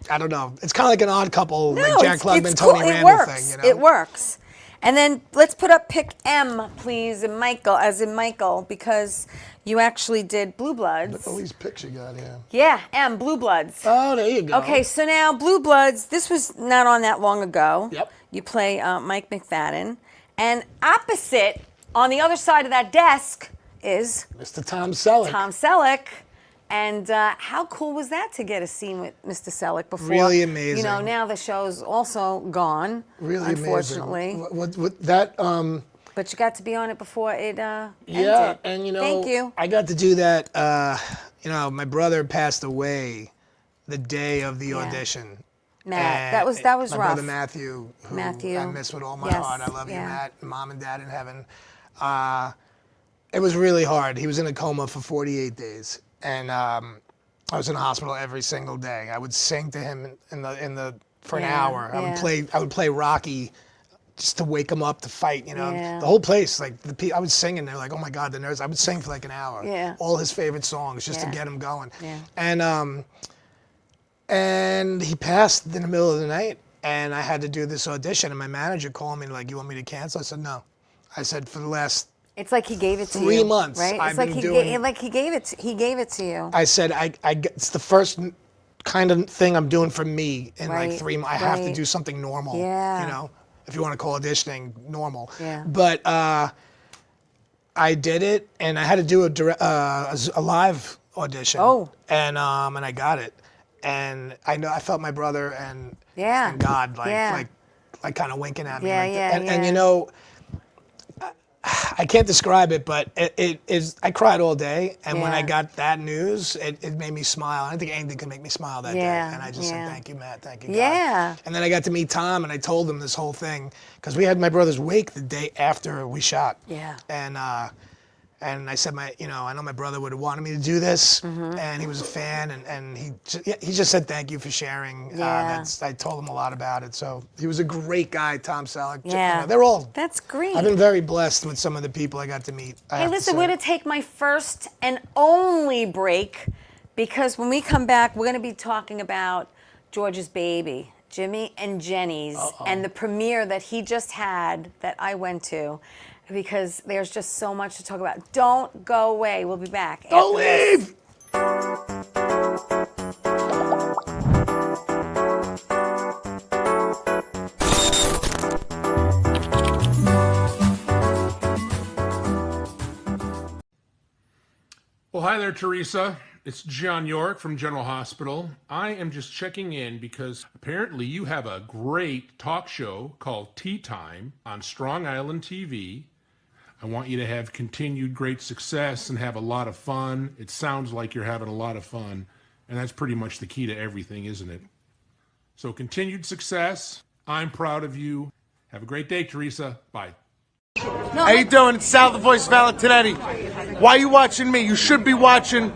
Speaker 3: I don't know. It's kind of like an odd couple, like Jack Klugman, Tony Randall thing.
Speaker 2: It works. And then let's put up pick M, please, and Michael, as in Michael, because you actually did Blue Bloods.
Speaker 3: Look at all these pics you got here.
Speaker 2: Yeah, M, Blue Bloods.
Speaker 3: Oh, there you go.
Speaker 2: Okay, so now Blue Bloods, this was not on that long ago.
Speaker 3: Yep.
Speaker 2: You play Mike McFadden. And opposite, on the other side of that desk, is
Speaker 3: Mr. Tom Selleck.
Speaker 2: Tom Selleck. And how cool was that to get a scene with Mr. Selleck before?
Speaker 3: Really amazing.
Speaker 2: Now the show's also gone,
Speaker 3: really
Speaker 2: unfortunately.
Speaker 3: Amazing. What that
Speaker 2: But you got to be on it before it
Speaker 3: yeah,
Speaker 2: ended.
Speaker 3: and
Speaker 2: Thank you.
Speaker 3: I got to do that. My brother passed away the day of the audition.
Speaker 2: Matt,
Speaker 3: And
Speaker 2: that was
Speaker 3: my
Speaker 2: rough.
Speaker 3: brother Matthew, who I miss with all my heart. I love you, Matt, Mom and Dad in heaven. It was really hard. He was in a coma for 48 days, and I was in the hospital every single day. I would sing to him for an hour. I would play Rocky just to wake him up to fight. The whole place, like I was singing. They're like, "Oh my God, the nerves!" I would sing for like an hour.
Speaker 2: Yeah.
Speaker 3: All his favorite songs just to get him going.
Speaker 2: Yeah.
Speaker 3: And he passed in the middle of the night, and I had to do this audition, and my manager called me like, "You want me to cancel?" I said, "No." I said, "For the last
Speaker 2: It's like he gave it to you.
Speaker 3: 3 months,
Speaker 2: right?
Speaker 3: I've
Speaker 2: It's like
Speaker 3: been
Speaker 2: he gave it to you.
Speaker 3: I said, it's the first kind of thing I'm doing for me in like 3 months. I have to do something normal.
Speaker 2: Yeah.
Speaker 3: If you want to call auditioning normal.
Speaker 2: Yeah.
Speaker 3: But I did it, and I had to do a live audition.
Speaker 2: Oh.
Speaker 3: And I got it, and I felt my brother and God like kind of winking at me. And I can't describe it, but it is. I cried all day, and when I got that news, it made me smile. I didn't think anything could make me smile that day, and I just said, "Thank you, Matt. Thank you, God."
Speaker 2: Yeah.
Speaker 3: And then I got to meet Tom, and I told him this whole thing because we had my brother's wake the day after we shot.
Speaker 2: Yeah.
Speaker 3: And I said, I know my brother would have wanted me to do this, and he was a fan, and he just said thank you for sharing.
Speaker 2: Yeah.
Speaker 3: I told him a lot about it. So he was a great guy, Tom Selleck.
Speaker 2: Yeah.
Speaker 3: They're all.
Speaker 2: That's great.
Speaker 3: I've been very blessed with some of the people I got to meet.
Speaker 2: Hey, listen, we're going to take my first and only break because when we come back, we're going to be talking about George's baby, Jimmy and Jenny's, and the premiere that he just had that I went to. Because there's just so much to talk about. Don't go away. We'll be back.
Speaker 3: Don't leave!
Speaker 8: Well, hi there, Theresa. It's John York from General Hospital. I am just checking in because apparently you have a great talk show called Tea Time on Strong Island TV. I want you to have continued great success and have a lot of fun. It sounds like you're having a lot of fun, and that's pretty much the key to everything, isn't it? So continued success. I'm proud of you. Have a great day, Theresa. Bye.
Speaker 9: How you doing? It's Sal the Voice Valentinetti. Why are you watching me? You should be watching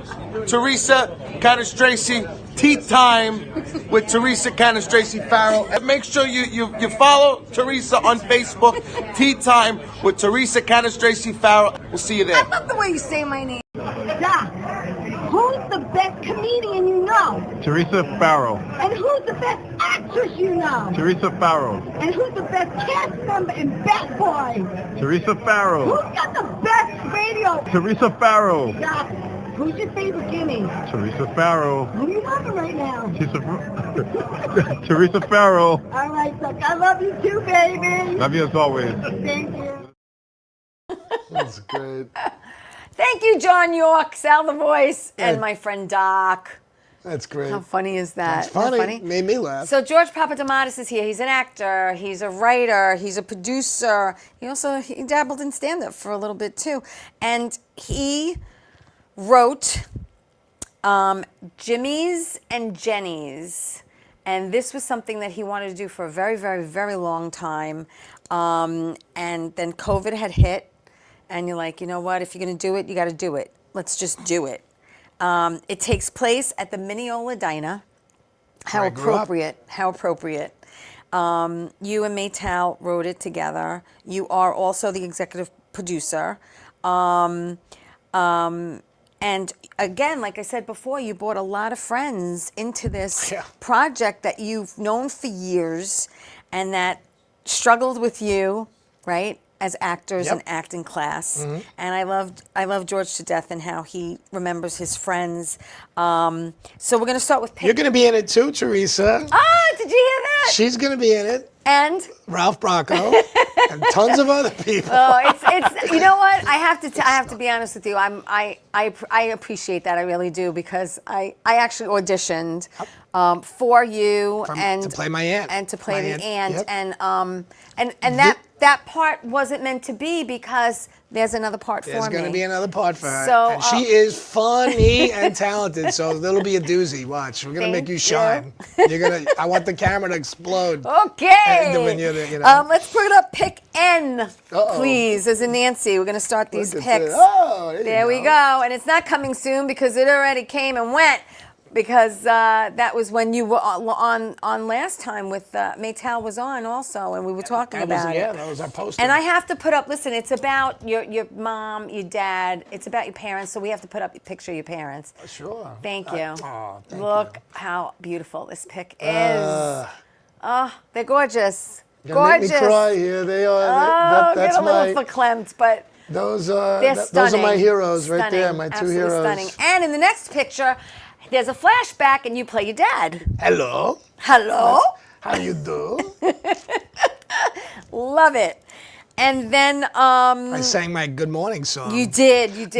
Speaker 9: Theresa Canastraci Tea Time with Theresa Canastraci Farrell. And make sure you follow Theresa on Facebook. Tea Time with Theresa Canastraci Farrell. We'll see you there.
Speaker 2: I love the way you say my name.
Speaker 10: Doc, who's the best comedian you know?
Speaker 11: Theresa Farrell.
Speaker 10: And who's the best actress you know?
Speaker 11: Theresa Farrell.
Speaker 10: And who's the best cast member in Bad Boys?
Speaker 11: Teresa Farrell.
Speaker 10: Who's got the best radio?
Speaker 11: Teresa Farrell.
Speaker 10: Doc, who's your favorite Jimmy?
Speaker 11: Teresa Farrell.
Speaker 10: Who are you loving right now?
Speaker 11: Teresa Farrell.
Speaker 10: All right, Doc, I love you too, baby.
Speaker 11: Love you as always.
Speaker 10: Thank you.
Speaker 3: That's good.
Speaker 2: Thank you, John York, Sal the Voice, and my friend Doc.
Speaker 3: That's great.
Speaker 2: How funny is that?
Speaker 3: That's funny.
Speaker 2: Isn't that funny?
Speaker 3: Made me laugh.
Speaker 2: So George Papadimatos is here. He's an actor. He's a writer. He's a producer. He dabbled in stand-up for a little bit too, and he wrote Jimmy's and Jenny's, and this was something that he wanted to do for a very, very, very long time, and then COVID had hit, and you're like, you know what? If you're going to do it, you got to do it. Let's just do it. It takes place at the Mineola Diner. How appropriate. How appropriate. You and Maytal wrote it together. You are also the executive producer. And again, like I said before, you brought a lot of friends into this project that you've known for years and that struggled with you, right, as actors in acting class. And I love George to death and how he remembers his friends. So we're going to start with
Speaker 3: You're going to be in it too, Theresa.
Speaker 2: Oh, did you hear that?
Speaker 3: She's going to be in it.
Speaker 2: And
Speaker 3: Ralph Bracco and tons of other people.
Speaker 2: Oh, it's you know what? I have to be honest with you. I appreciate that. I really do, because I actually auditioned for you
Speaker 3: to play my aunt.
Speaker 2: And to play the aunt.
Speaker 3: Yep.
Speaker 2: And that part wasn't meant to be, because there's another part for me.
Speaker 3: There's going to be another part for her.
Speaker 2: So,
Speaker 3: and she is funny and talented, so that'll be a doozy. Watch. We're going to make you shine. I want the camera to explode.
Speaker 2: Okay.
Speaker 3: When you're there,
Speaker 2: let's put up pick N, please, as in Nancy. We're going to start these picks. There we go. And it's not coming soon, because it already came and went. Because that was when you were on last time with Maytal was on also, and we were talking about it.
Speaker 3: Yeah, that was our poster.
Speaker 2: And I have to put up. Listen, it's about your mom, your dad. It's about your parents, so we have to put up a picture of your parents.
Speaker 3: Sure.
Speaker 2: Thank you.
Speaker 3: Thank
Speaker 2: Look
Speaker 3: you.
Speaker 2: how beautiful this pic is. They're gorgeous.
Speaker 3: Gorgeous. Make me cry here. They are. That's
Speaker 2: get a little verklempt, but
Speaker 3: those are my heroes right there. My two heroes.
Speaker 2: Stunning. And in the next picture, there's a flashback, and you play your dad.
Speaker 3: Hello.
Speaker 2: Hello.
Speaker 3: How you do?
Speaker 2: Love it. And then
Speaker 3: I sang my good morning song.
Speaker 2: You did. And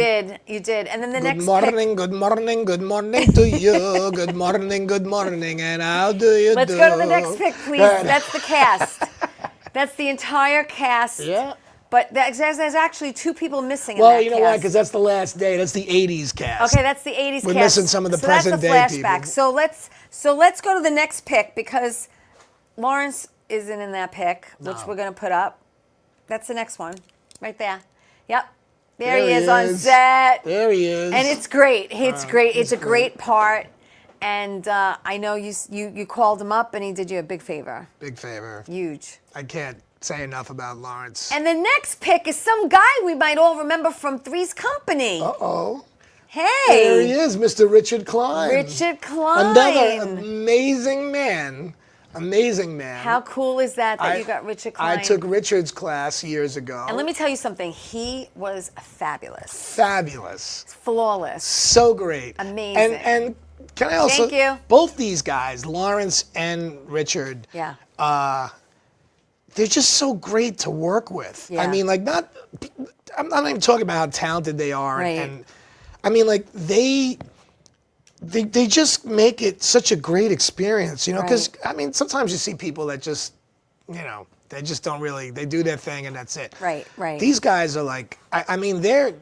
Speaker 2: then the next
Speaker 3: good morning to you. Good morning, and how do you do?
Speaker 2: Let's go to the next pick, please. That's the cast. That's the entire cast.
Speaker 3: Yeah.
Speaker 2: But there's actually two people missing in
Speaker 3: well,
Speaker 2: that
Speaker 3: you know
Speaker 2: cast.
Speaker 3: why? Because that's the last day. That's the 80s cast.
Speaker 2: Okay, that's the 80s cast.
Speaker 3: We're missing some of the present day
Speaker 2: that's a flashback.
Speaker 3: people.
Speaker 2: So let's go to the next pick, because Lawrence isn't in that pick, which we're going to put up. That's the next one, right there. Yep. There he is on set.
Speaker 3: There he is.
Speaker 2: And it's great. It's great. It's a great part. And I know you called him up, and he did you a big favor.
Speaker 3: Big favor.
Speaker 2: Huge.
Speaker 3: I can't say enough about Lawrence.
Speaker 2: And the next pick is some guy we might all remember from Three's Company.
Speaker 3: Uh-oh.
Speaker 2: Hey.
Speaker 3: There he is, Mr. Richard Klein.
Speaker 2: Richard Klein.
Speaker 3: Another amazing man. Amazing man.
Speaker 2: How cool is that you got Richard Klein?
Speaker 3: I took Richard's class years ago.
Speaker 2: And let me tell you something. He was fabulous.
Speaker 3: Fabulous.
Speaker 2: Flawless.
Speaker 3: So great.
Speaker 2: Amazing.
Speaker 3: And can I also...
Speaker 2: Thank you.
Speaker 3: Both these guys, Lawrence and Richard, they're just so great to work with.
Speaker 2: Yeah.
Speaker 3: I mean, like, I'm not even talking about how talented they are.
Speaker 2: Right.
Speaker 3: And I mean, like, they just make it such a great experience, you know, because, I mean, sometimes you see people that just, you know, they just don't really, they do their thing and that's it.
Speaker 2: Right.
Speaker 3: These guys are like, I mean, they're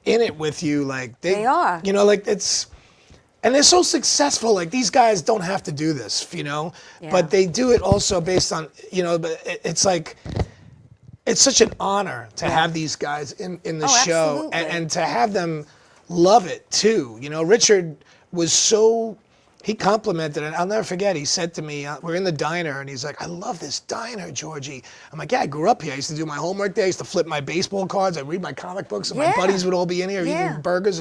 Speaker 3: in it with you, like,
Speaker 2: they are.
Speaker 3: You know, like, it's, and they're so successful, like, these guys don't have to do this, you know, but they do it also based on, you know, but it's like, it's such an honor to have these guys in the show and to have them love it too. You know, Richard was so, he complimented it. I'll never forget, he said to me, we're in the diner, and he's like, I love this diner, Georgie. I'm like, yeah, I grew up here. I used to do my homework there. I used to flip my baseball cards. I'd read my comic books, and my buddies would all be in here eating burgers.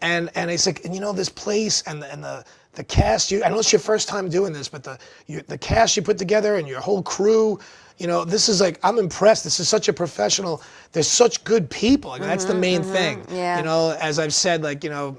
Speaker 3: And he's like, and you know, this place and the cast, I know it's your first time doing this, but the cast you put together and your whole crew, you know, this is like, I'm impressed. This is such a professional, there's such good people. Like, that's the main thing.
Speaker 2: Yeah.
Speaker 3: You know, as I've said, like, you know,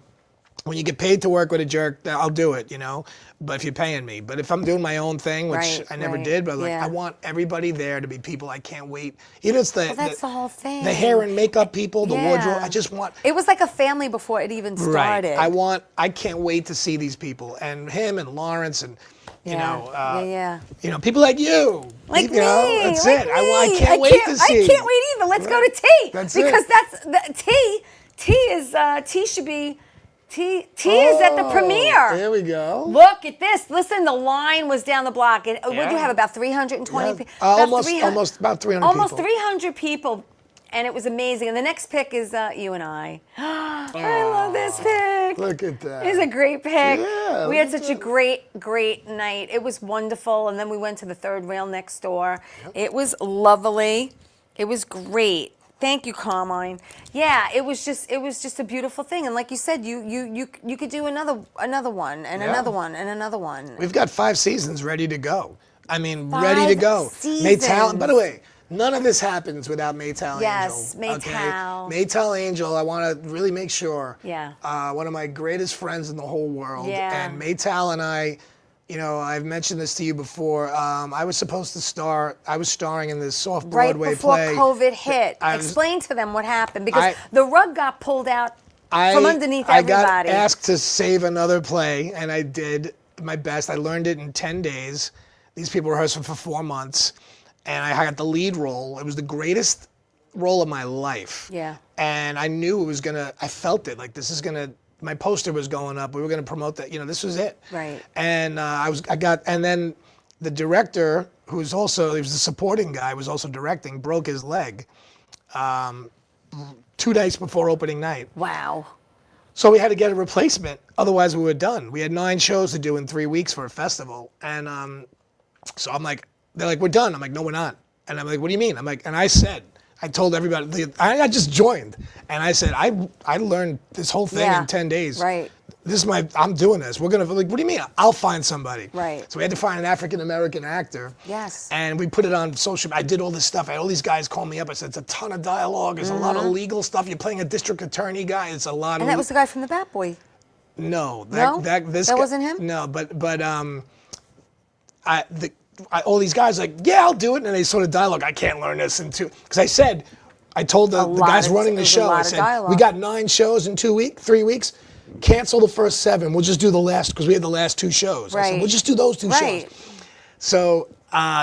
Speaker 3: when you get paid to work with a jerk, I'll do it, you know. But if you're paying me, but if I'm doing my own thing, which I never did, but like I want everybody there to be people I can't wait. You know, it's
Speaker 2: that's the whole thing.
Speaker 3: The hair and makeup people, the wardrobe. I just want.
Speaker 2: It was like a family before it even started.
Speaker 3: Right. I can't wait to see these people and him and Lawrence and. You know, people like you.
Speaker 2: Like
Speaker 3: you
Speaker 2: me.
Speaker 3: know, that's
Speaker 2: like
Speaker 3: it.
Speaker 2: Me.
Speaker 3: I can't wait to see.
Speaker 2: I can't wait either. Let's go to T.
Speaker 3: That's
Speaker 2: because
Speaker 3: it.
Speaker 2: that's T should be T is at the premiere.
Speaker 3: There we go.
Speaker 2: Look at this. Listen, the line was down the block. What do you have? About 320 people?
Speaker 3: Almost about 300 people.
Speaker 2: Almost 300 people. And it was amazing. And the next pick is you and I. I love this pick.
Speaker 3: Look at that.
Speaker 2: It's a great pick.
Speaker 3: Yeah,
Speaker 2: we had such a great night. It was wonderful. And then we went to the third rail next door. Yep. It was lovely. It was great. Thank you, Carmine. Yeah, it was just a beautiful thing. And like you said, you could do another one and another one and another one.
Speaker 3: We've got 5 seasons ready to go. I mean,
Speaker 2: 5
Speaker 3: ready to go.
Speaker 2: seasons.
Speaker 3: Maytal, by the way, none of this happens without Maytal
Speaker 2: yes,
Speaker 3: Angel.
Speaker 2: Maytal.
Speaker 3: Okay? Maytal Angel, I want to really make sure.
Speaker 2: Yeah.
Speaker 3: One of my greatest friends in the whole world.
Speaker 2: Yeah.
Speaker 3: And Maytal and I, you know, I've mentioned this to you before. I was supposed to I was starring in this off-Broadway play.
Speaker 2: Right before COVID hit. Explain to them what happened because the rug got pulled out from underneath everybody.
Speaker 3: I got asked to save another play, and I did my best. I learned it in 10 days. These people rehearsed for 4 months, and I got the lead role. It was the greatest role of my life.
Speaker 2: Yeah.
Speaker 3: And I knew it was I felt it. Like, this is gonna, my poster was going up. We were gonna promote that. You know, this was it.
Speaker 2: Right.
Speaker 3: And and then the director, he was the supporting guy, was also directing, broke his leg 2 days before opening night.
Speaker 2: Wow.
Speaker 3: So we had to get a replacement. Otherwise, we were done. We had 9 shows to do in 3 weeks for a festival. And so I'm like, they're like, we're done. I'm like, no, we're not. And I'm like, what do you mean? I'm like, and I told everybody, I just joined. And I said, I learned this whole thing in 10 days.
Speaker 2: Right.
Speaker 3: I'm doing this. We're going to, like, what do you mean? I'll find somebody.
Speaker 2: Right.
Speaker 3: So we had to find an African-American actor.
Speaker 2: Yes.
Speaker 3: And we put it on social. I did all this stuff. I had all these guys call me up. I said, it's a ton of dialogue. There's a lot of legal stuff. You're playing a district attorney guy. It's a lot of.
Speaker 2: And that was the guy from the Bat Boy.
Speaker 3: No.
Speaker 2: That wasn't him?
Speaker 3: No, but all these guys like, yeah, I'll do it. And they sort of dialogue, I can't learn this in 2. Because I told the guys running the show, I said, we got 9 shows in 3 weeks. Cancel the first 7. We'll just do the last, because we had the last 2 shows.
Speaker 2: Right.
Speaker 3: I said, we'll just do those 2 shows. So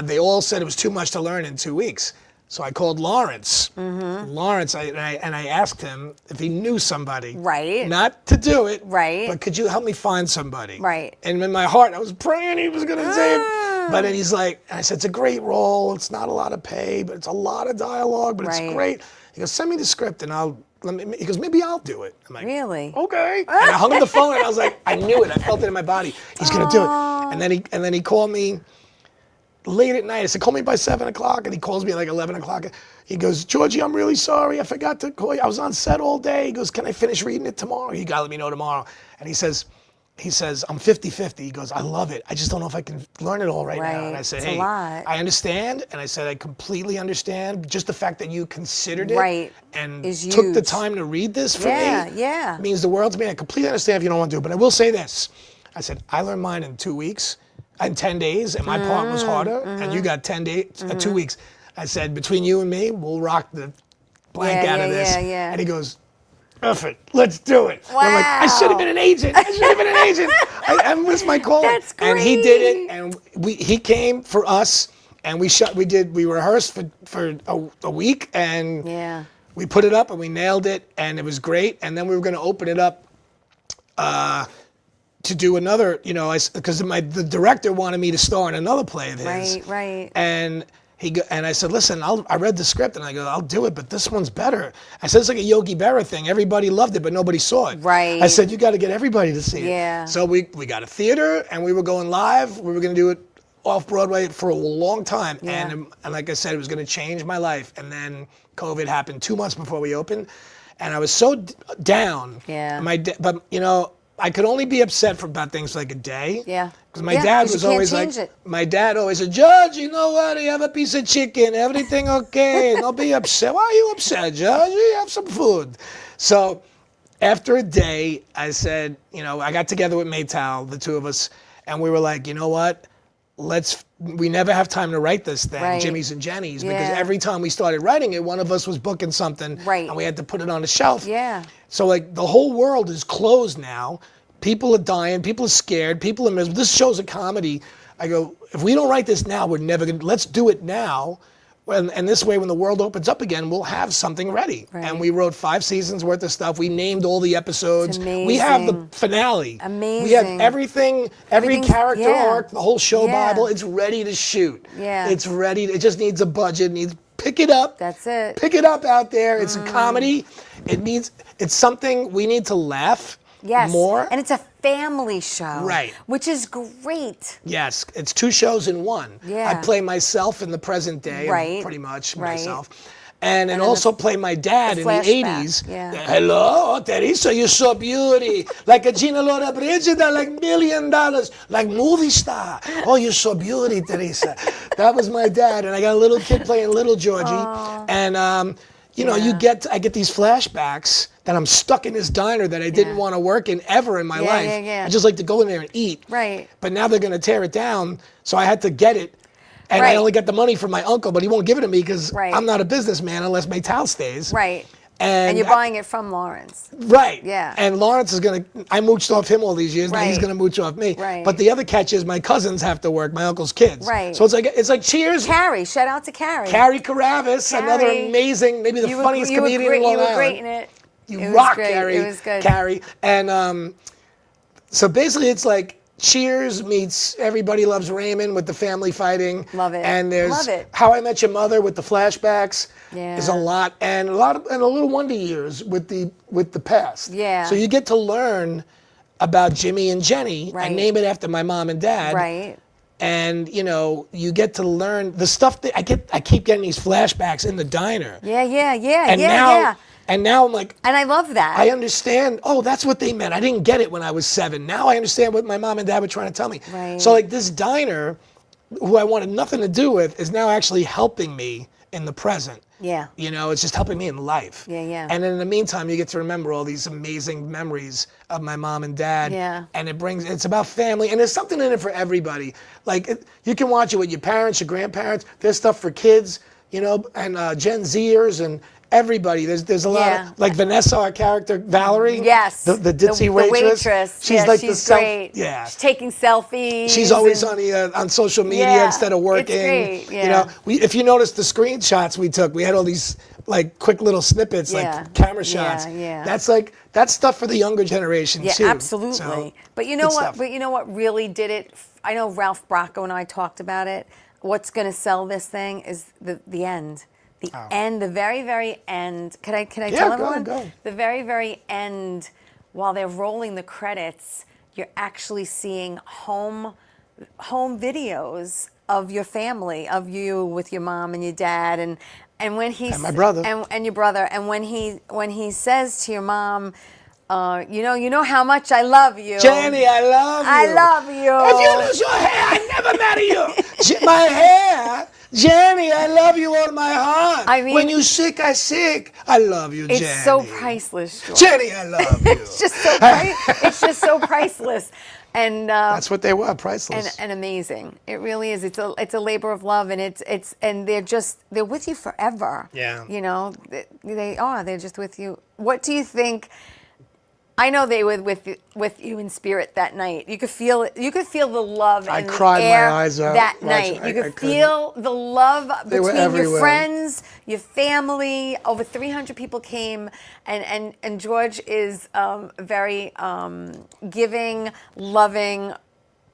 Speaker 3: they all said it was too much to learn in 2 weeks. So I called Lawrence. Mm-hmm. Lawrence, and I asked him if he knew somebody.
Speaker 2: Right.
Speaker 3: Not to do it.
Speaker 2: Right.
Speaker 3: But could you help me find somebody?
Speaker 2: Right.
Speaker 3: And in my heart, I was praying he was going to say it. But then he's like, and I said, it's a great role. It's not a lot of pay, but it's a lot of dialogue, but it's great. He goes, send me the script and he goes, maybe I'll do it. I'm like,
Speaker 2: really?
Speaker 3: Okay. And I hung up the phone and I was like, I knew it. I felt it in my body. He's going to do it. And then he called me late at night. I said, call me by 7 o'clock. And he calls me at like 11 o'clock. He goes, Georgie, I'm really sorry. I forgot to call you. I was on set all day. He goes, can I finish reading it tomorrow? You got to let me know tomorrow. And he says, I'm 50-50. He goes, I love it. I just don't know if I can learn it all right now. And I said, hey, I understand. And I said, I completely understand. Just the fact that you considered it and took the time to read this for me means the world to me. I completely understand if you don't want to do it. But I will say this. I said, I learned mine in 2 weeks, in 10 days, and my part was harder. And you got 10 days, 2 weeks. I said, between you and me, we'll rock the blank out of this. And he goes, perfect. Let's do it.
Speaker 2: Wow.
Speaker 3: I'm like, I should have been an agent. I missed my call.
Speaker 2: That's great.
Speaker 3: And he did it, and he came for us, and we rehearsed for a week, and we put it up, and we nailed it, and it was great. And then we were going to open it up to do another, because the director wanted me to star in another play of his.
Speaker 2: Right.
Speaker 3: And I said, listen, I read the script, and I go, I'll do it, but this one's better. I said, it's like a Yogi Berra thing. Everybody loved it, but nobody saw it.
Speaker 2: Right.
Speaker 3: I said, you got to get everybody to see it.
Speaker 2: Yeah.
Speaker 3: So we got a theater, and we were going live. We were going to do it off-Broadway for a long time.
Speaker 2: Yeah.
Speaker 3: And like I said, it was going to change my life. And then COVID happened 2 months before we opened, and I was so down.
Speaker 2: Yeah.
Speaker 3: But, I could only be upset about things for like a day.
Speaker 2: Yeah.
Speaker 3: Because my dad was always like, my dad always said, Judge, you know what? You have a piece of chicken. Everything okay. Don't be upset. Why are you upset, Judge? You have some food. So after a day, I said, I got together with Maytal, the two of us, and we were like, you know what? We never have time to write this thing, Jimmy's and Jenny's, because every time we started writing it, one of us was booking something, and we had to put it on the shelf.
Speaker 2: Yeah.
Speaker 3: So like the whole world is closed now. People are dying. People are scared. People are miserable. This show's a comedy. I go, if we don't write this now, we're never going to, let's do it now. And this way, when the world opens up again, we'll have something ready. Right. And we wrote 5 seasons worth of stuff. We named all the episodes. We have the finale.
Speaker 2: Amazing.
Speaker 3: We have everything, every character arc, the whole show Bible. It's ready to shoot.
Speaker 2: Yeah.
Speaker 3: It's ready. It just needs a budget. It needs pick it up.
Speaker 2: That's it.
Speaker 3: Pick it up out there. It's a comedy. It's something we need to laugh more.
Speaker 2: And it's a family show.
Speaker 3: Right.
Speaker 2: Which is great.
Speaker 3: Yes, it's 2 shows in one.
Speaker 2: Yeah.
Speaker 3: I play myself in the present day, pretty much myself. And also play my dad in the 80s.
Speaker 2: Yeah.
Speaker 3: Hello, Theresa, you're so beauty. Like a Gina Laura Brigida, like $1 million, like movie star. Oh, you're so beauty, Theresa. That was my dad. And I got a little kid playing little Georgie. Aww. And, I get these flashbacks that I'm stuck in this diner that I didn't want to work in ever in my life. I just like to go in there and eat.
Speaker 2: Right.
Speaker 3: But now they're going to tear it down, so I had to get it. And I only got the money from my uncle, but he won't give it to me because I'm not a businessman unless Maytal stays.
Speaker 2: Right.
Speaker 3: And
Speaker 2: you're buying it from Lawrence.
Speaker 3: Right.
Speaker 2: Yeah.
Speaker 3: And Lawrence is going to, I mooched off him all these years, now he's going to mooch off me.
Speaker 2: Right.
Speaker 3: But the other catch is my cousins have to work, my uncle's kids.
Speaker 2: Right.
Speaker 3: So it's like Cheers.
Speaker 2: Carrie, shout out to Carrie.
Speaker 3: Carrie Karavis, another amazing, maybe the funniest comedian in Long Island.
Speaker 2: You were great in it.
Speaker 3: You rock, Carrie.
Speaker 2: It was good.
Speaker 3: Carrie. And so basically it's like Cheers meets Everybody Loves Raymond with the family fighting.
Speaker 2: Love it.
Speaker 3: And there's
Speaker 2: Love it.
Speaker 3: How I Met Your Mother with the flashbacks.
Speaker 2: Yeah.
Speaker 3: Is a lot, and a little Wonder Years with the past.
Speaker 2: Yeah.
Speaker 3: So you get to learn about Jimmy and Jenny and name it after my mom and dad.
Speaker 2: Right.
Speaker 3: And you get to learn the stuff that I keep getting these flashbacks in the diner. And now I'm like,
Speaker 2: and I love that.
Speaker 3: I understand. Oh, that's what they meant. I didn't get it when I was 7. Now I understand what my mom and dad were trying to tell me.
Speaker 2: Right.
Speaker 3: So like this diner, who I wanted nothing to do with, is now actually helping me in the present.
Speaker 2: Yeah.
Speaker 3: It's just helping me in life.
Speaker 2: Yeah.
Speaker 3: And in the meantime, you get to remember all these amazing memories of my mom and dad.
Speaker 2: Yeah.
Speaker 3: And it's about family, and there's something in it for everybody. Like you can watch it with your parents, your grandparents. There's stuff for kids, and Gen Zers and everybody. There's a lot of, like Vanessa, our character, Valerie.
Speaker 2: Yes.
Speaker 3: The ditzy waitress.
Speaker 2: The waitress.
Speaker 3: She's like
Speaker 2: she's
Speaker 3: the
Speaker 2: great.
Speaker 3: Yeah.
Speaker 2: She's taking selfies.
Speaker 3: She's always on social media instead of working.
Speaker 2: It's great. Yeah.
Speaker 3: If you notice the screenshots we took, we had all these like quick little snippets, like camera shots.
Speaker 2: Yeah.
Speaker 3: That's stuff for the younger generation too.
Speaker 2: Yeah, absolutely.
Speaker 3: So,
Speaker 2: but you know what? But you know what really did it? I know Ralph Bracco and I talked about it. What's going to sell this thing is the end. The end, the very, very end. Can I tell everyone?
Speaker 3: Go.
Speaker 2: The very, very end, while they're rolling the credits, you're actually seeing home videos of your family, of you with your mom and your dad, and when
Speaker 3: and my brother
Speaker 2: and your brother, and when he says to your mom, you know how much I love you,
Speaker 3: Jenny, I love you.
Speaker 2: I love you.
Speaker 3: If you lose your hair, I never marry you. My hair. Jenny, I love you all my heart.
Speaker 2: I mean,
Speaker 3: when you sick, I sick. I love you, Jenny.
Speaker 2: It's so priceless, George.
Speaker 3: Jenny, I love you.
Speaker 2: It's just so priceless. And
Speaker 3: that's what they were, priceless
Speaker 2: and amazing. It really is. It's a labor of love, and and they're with you forever.
Speaker 3: Yeah.
Speaker 2: They are. They're just with you. What do you think? I know they were with you in spirit that night. You could feel it. You could feel the love in the air
Speaker 3: my eyes out
Speaker 2: that night. You could feel the love between your friends, your family. Over 300 people came, and George is very giving, loving,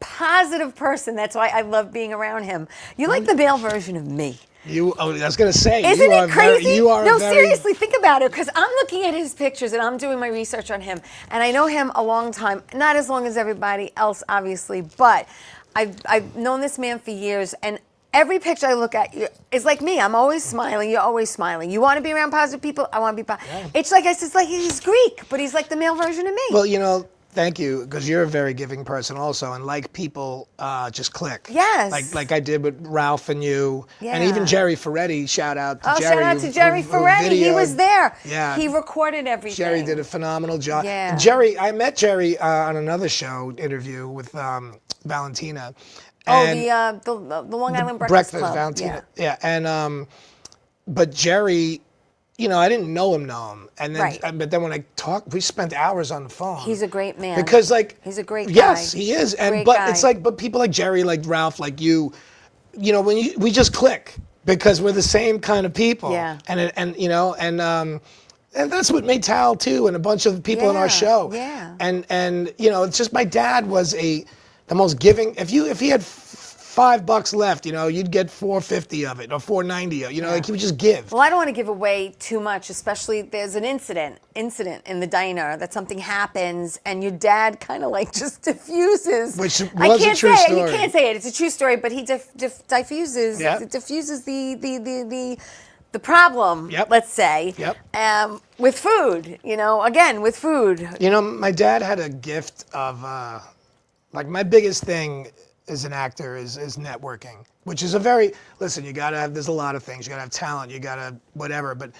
Speaker 2: positive person. That's why I love being around him. You're like the male version of me.
Speaker 3: I was going to say,
Speaker 2: isn't it crazy?
Speaker 3: No,
Speaker 2: seriously, think about it, because I'm looking at his pictures and I'm doing my research on him, and I know him a long time, not as long as everybody else, obviously, but I've known this man for years, and every picture I look at is like me. I'm always smiling. You're always smiling. You want to be around positive people? I want to be positive. Yeah. It's like he's Greek, but he's like the male version of me.
Speaker 3: Well, Thank you, because you're a very giving person also, and like people just click.
Speaker 2: Yes.
Speaker 3: Like I did with Ralph and you, and even
Speaker 2: Yeah.
Speaker 3: Jerry Ferretti. Shout out to
Speaker 2: Oh,
Speaker 3: Jerry.
Speaker 2: shout out to Jerry Ferretti. He was there.
Speaker 3: Yeah.
Speaker 2: He recorded everything.
Speaker 3: Jerry did a phenomenal job.
Speaker 2: Yeah.
Speaker 3: And Jerry, I met Jerry on another show interview with Valentina. And
Speaker 2: The Long Island Breakfast Club.
Speaker 3: Valentina. Yeah. And but Jerry, you know, I didn't know him, and then but then when I talked, we spent hours on the phone.
Speaker 2: He's a great man.
Speaker 3: Because like
Speaker 2: he's a great guy.
Speaker 3: Yes, he is. And
Speaker 2: Great
Speaker 3: but
Speaker 2: guy.
Speaker 3: it's like, but people like Jerry, like Ralph, like you know, we just click because we're the same kind of people.
Speaker 2: Yeah.
Speaker 3: And you know, and that's what made Tal too, and a bunch of people in our show.
Speaker 2: Yeah.
Speaker 3: And you know, it's just my dad was the most giving. If he had $5 left, you know, you'd get $4.50 of it or $4.90. You know, like he would just give.
Speaker 2: Well, I don't want to give away too much, especially there's an incident in the diner that something happens and your dad kind of like just diffuses.
Speaker 3: Which was
Speaker 2: I can't
Speaker 3: a true
Speaker 2: say
Speaker 3: story.
Speaker 2: it. You can't say it. It's a true story, but he diffuses.
Speaker 3: Yeah.
Speaker 2: Diffuses the problem.
Speaker 3: Yep.
Speaker 2: Let's say.
Speaker 3: Yep.
Speaker 2: With food, you know, again with food.
Speaker 3: You know, my dad had a gift of like my biggest thing as an actor is networking, which is listen, you gotta have, there's a lot of things. You gotta have talent, you gotta whatever, but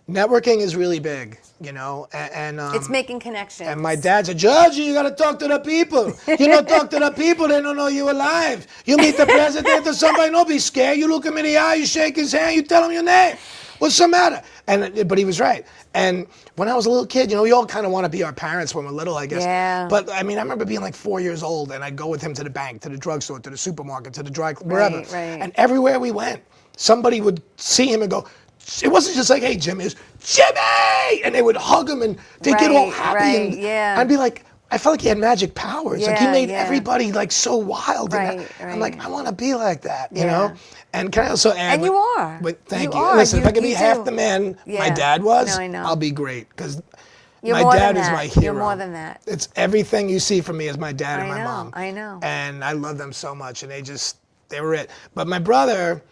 Speaker 3: networking is really big, you know, and
Speaker 2: It's making connections.
Speaker 3: and my dad said, George, you gotta talk to the people. You don't talk to the people, they don't know you alive. You meet the president or somebody, don't be scared. You look him in the eye, you shake his hand, you tell him your name. What's the matter? But he was right. And when I was a little kid, you know, we all kind of want to be our parents when we're little, I guess.
Speaker 2: Yeah.
Speaker 3: But I mean, I remember being like 4 years old, and I'd go with him to the bank, to the drugstore, to the supermarket, to the wherever.
Speaker 2: Right.
Speaker 3: And everywhere we went, somebody would see him and go. It wasn't just like, "Hey, Jimmy," it was Jimmy, and they would hug him and they'd get all happy. And
Speaker 2: yeah.
Speaker 3: I'd be like, I felt like he had magic powers. Like he
Speaker 2: Yeah,
Speaker 3: made
Speaker 2: yeah.
Speaker 3: everybody like so wild.
Speaker 2: Right,
Speaker 3: And I'm like,
Speaker 2: right.
Speaker 3: I want to be like that, you
Speaker 2: Yeah.
Speaker 3: know. And can I also add?
Speaker 2: And you are.
Speaker 3: But thank
Speaker 2: You
Speaker 3: you.
Speaker 2: are.
Speaker 3: Listen, if I
Speaker 2: You-
Speaker 3: could be
Speaker 2: you
Speaker 3: half
Speaker 2: do.
Speaker 3: the man my
Speaker 2: Yeah.
Speaker 3: dad was,
Speaker 2: No, I know.
Speaker 3: I'll be great. Because
Speaker 2: You're
Speaker 3: my
Speaker 2: more
Speaker 3: dad
Speaker 2: than
Speaker 3: is
Speaker 2: that.
Speaker 3: my hero.
Speaker 2: You're more than that.
Speaker 3: It's everything you see from me is my dad and
Speaker 2: I
Speaker 3: my
Speaker 2: know,
Speaker 3: mom.
Speaker 2: I know.
Speaker 3: And I love them so much, and they were it. But my brother,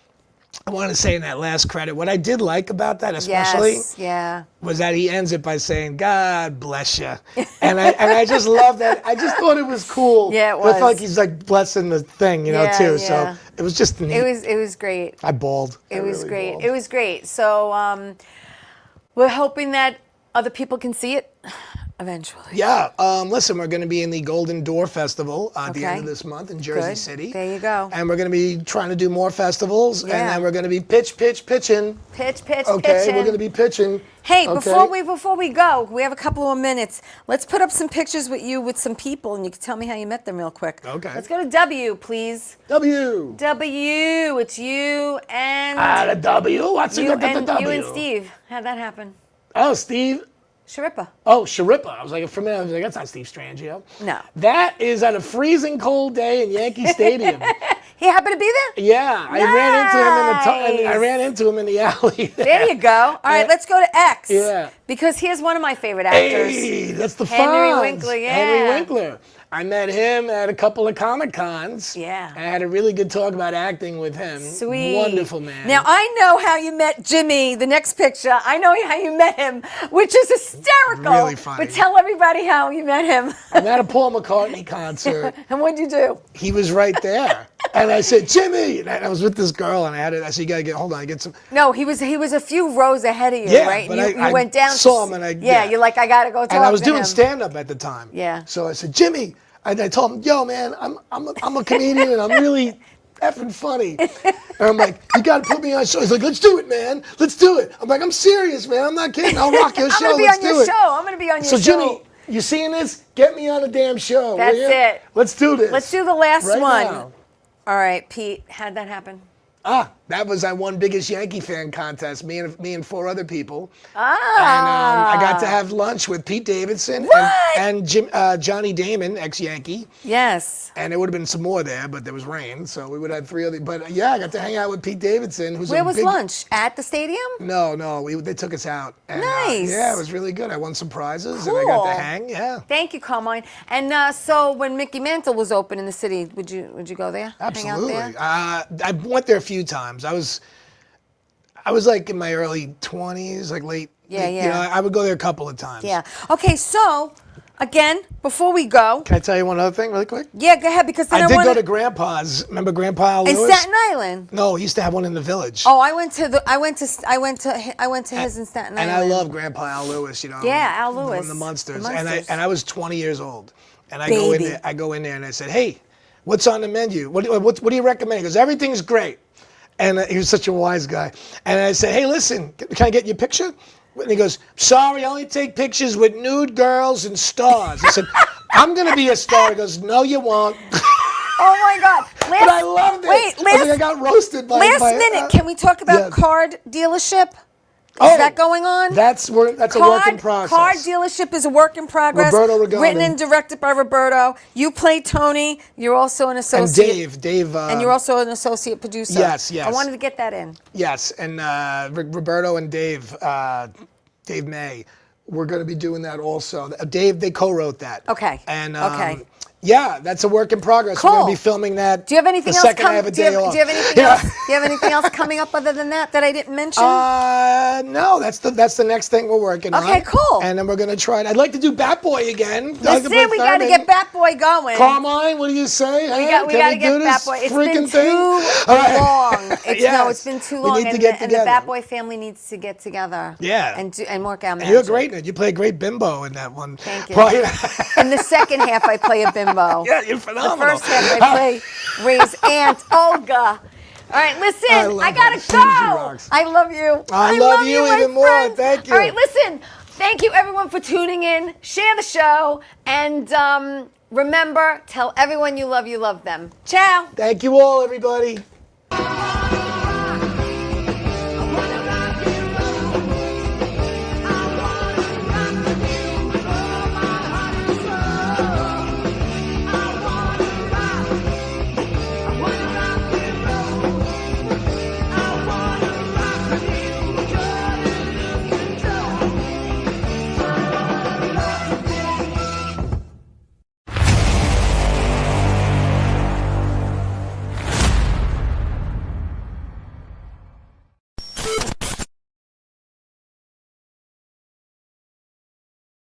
Speaker 3: I want to say in that last credit, what I did like about that, especially,
Speaker 2: Yes. Yeah.
Speaker 3: was that he ends it by saying, "God bless you," and I just love that. I just thought it was cool.
Speaker 2: Yeah, it
Speaker 3: I felt
Speaker 2: was.
Speaker 3: like he's like blessing the thing, you know,
Speaker 2: Yeah,
Speaker 3: too.
Speaker 2: yeah.
Speaker 3: So it was just neat.
Speaker 2: It was great.
Speaker 3: I bawled.
Speaker 2: It
Speaker 3: I
Speaker 2: was
Speaker 3: really
Speaker 2: great.
Speaker 3: bawled.
Speaker 2: It was great. So we're hoping that other people can see it eventually.
Speaker 3: Yeah. Listen, we're going to be in the Golden Door Festival at the end
Speaker 2: Okay.
Speaker 3: of this month in Jersey
Speaker 2: Good.
Speaker 3: City.
Speaker 2: There you go.
Speaker 3: And we're going to be trying to do more festivals,
Speaker 2: Yeah.
Speaker 3: and then we're going to be pitching.
Speaker 2: Pitch,
Speaker 3: Okay,
Speaker 2: pitching.
Speaker 3: we're going to be pitching.
Speaker 2: Hey,
Speaker 3: okay?
Speaker 2: before we go, we have a couple more minutes. Let's put up some pictures with you with some people, and you can tell me how you met them real quick.
Speaker 3: Okay.
Speaker 2: Let's go to W, please.
Speaker 3: W.
Speaker 2: W. It's you and
Speaker 3: The W. What's it
Speaker 2: you
Speaker 3: got to the
Speaker 2: and
Speaker 3: W?
Speaker 2: you and Steve. How'd that happen?
Speaker 3: Oh, Steve.
Speaker 2: Sharippa.
Speaker 3: Oh, Sharippa. I was like, for a minute, I was like, that's not Steve Strangio.
Speaker 2: No.
Speaker 3: That is on a freezing cold day in Yankee Stadium.
Speaker 2: He happened to be there?
Speaker 3: Yeah, I ran into him in the
Speaker 2: Nice.
Speaker 3: I ran into him in the alley.
Speaker 2: There you go. All right, let's go to X.
Speaker 3: Yeah.
Speaker 2: Because here's one of my favorite actors.
Speaker 3: Hey, that's the
Speaker 2: Henry
Speaker 3: Fonz.
Speaker 2: Winkler, yeah.
Speaker 3: Henry Winkler. I met him at a couple of Comic Cons.
Speaker 2: Yeah.
Speaker 3: I had a really good talk about acting with him.
Speaker 2: Sweet.
Speaker 3: Wonderful man.
Speaker 2: Now, I know how you met Jimmy, the next picture. I know how you met him, which is hysterical.
Speaker 3: Really funny.
Speaker 2: But tell everybody how you met him.
Speaker 3: I'm at a Paul McCartney concert.
Speaker 2: And what'd you do?
Speaker 3: He was right there. And I said, Jimmy! And I was with this girl, and I said, you gotta get some.
Speaker 2: No, he was a few rows ahead of you,
Speaker 3: Yeah,
Speaker 2: right?
Speaker 3: but
Speaker 2: And you
Speaker 3: I
Speaker 2: went down.
Speaker 3: saw him, and
Speaker 2: you're like, I gotta go talk to him.
Speaker 3: And I was doing stand-up at the time.
Speaker 2: Yeah.
Speaker 3: So I said, Jimmy, and I told him, yo, man, I'm a comedian, and I'm really effing funny. And I'm like, you gotta put me on a show. He's like, let's do it, man. Let's do it. I'm like, I'm serious, man. I'm not kidding. I'll rock your show.
Speaker 2: I'm gonna be
Speaker 3: Let's
Speaker 2: on
Speaker 3: do
Speaker 2: your
Speaker 3: it.
Speaker 2: show. I'm gonna be on your show.
Speaker 3: So Jimmy, you seeing this? Get me on a damn show.
Speaker 2: That's
Speaker 3: will ya?
Speaker 2: it.
Speaker 3: Let's do this.
Speaker 2: Let's do the last
Speaker 3: right
Speaker 2: one.
Speaker 3: now.
Speaker 2: All right, Pete, how'd that happen?
Speaker 3: That was I won biggest Yankee fan contest. Me and 4 other people.
Speaker 2: Ah.
Speaker 3: And I got to have lunch with Pete Davidson and Johnny Damon, ex-Yankee.
Speaker 2: Yes.
Speaker 3: And there would have been some more there, but there was rain, so we would have 3 other. But yeah, I got to hang out with Pete Davidson, who's
Speaker 2: Where
Speaker 3: a
Speaker 2: was
Speaker 3: big,
Speaker 2: lunch? At the stadium?
Speaker 3: No, they took us out. And,
Speaker 2: Nice.
Speaker 3: Yeah, it was really good. I won some prizes, and I got to hang. Yeah.
Speaker 2: Thank you, Carmine. And so when Mickey Mantle was open in the city, would you go there?
Speaker 3: Absolutely.
Speaker 2: Hang out there?
Speaker 3: I went there a few times. I was like in my early 20s, like late.
Speaker 2: Yeah,
Speaker 3: You
Speaker 2: yeah.
Speaker 3: know, I would go there a couple of times.
Speaker 2: Yeah. Okay, so again, before we go.
Speaker 3: Can I tell you one other thing really quick?
Speaker 2: Yeah, go ahead, because then
Speaker 3: I did
Speaker 2: wanna...
Speaker 3: go to Grandpa's. Remember Grandpa Al
Speaker 2: in
Speaker 3: Lewis?
Speaker 2: Staten Island.
Speaker 3: No, he used to have one in the Village.
Speaker 2: Oh, I went to his in Staten Island.
Speaker 3: And I love Grandpa Al Lewis, you know.
Speaker 2: Yeah, Al Lewis.
Speaker 3: From the Munsters.
Speaker 2: The Munsters.
Speaker 3: And I was 20 years old. And I go in there and I said, hey, what's on the menu? What do you recommend? He goes, everything's great. And he was such a wise guy. And I said, hey, listen, can I get your picture? And he goes, sorry, I only take pictures with nude girls and stars. I said, I'm going to be a star. He goes, no, you won't.
Speaker 2: Oh my God!
Speaker 3: But I loved it.
Speaker 2: Wait,
Speaker 3: I got roasted by.
Speaker 2: Last minute, can we talk about card dealership? Is that going on?
Speaker 3: That's a work in process.
Speaker 2: Card dealership is a work in progress.
Speaker 3: Roberto Regani.
Speaker 2: Written and directed by Roberto. You play Tony. You're also an associate.
Speaker 3: And Dave.
Speaker 2: And you're also an associate producer.
Speaker 3: Yes.
Speaker 2: I wanted to get that in.
Speaker 3: Yes, and Roberto and Dave May, we're going to be doing that also. Dave, they co-wrote that.
Speaker 2: Okay.
Speaker 3: And
Speaker 2: okay.
Speaker 3: Yeah, that's a work in progress.
Speaker 2: Cool.
Speaker 3: We're going to be filming that.
Speaker 2: Do you have anything else?
Speaker 3: I have a day off.
Speaker 2: Do you have anything else? Do you have anything else coming up other than that I didn't mention?
Speaker 3: No, that's the next thing we're working on.
Speaker 2: Okay, cool.
Speaker 3: And then we're going to try it. I'd like to do Bat Boy again.
Speaker 2: Listen, we got to get Bat Boy going.
Speaker 3: Carmine, what do you say?
Speaker 2: We got to get Bat Boy. It's been too long. It's been too long.
Speaker 3: We need to get together.
Speaker 2: And the Bat Boy family needs to get together.
Speaker 3: Yeah.
Speaker 2: And work out magic.
Speaker 3: You're great in it. You play a great bimbo in that one.
Speaker 2: Thank you. In the second half, I play a bimbo.
Speaker 3: Yeah, you're phenomenal.
Speaker 2: The first half, I play Ray's aunt, Olga. All right, listen, I gotta go. I love you.
Speaker 3: I love you even more. Thank you.
Speaker 2: All right, listen. Thank you, everyone, for tuning in. Share the show. And remember, tell everyone you love them. Ciao.
Speaker 3: Thank you all, everybody.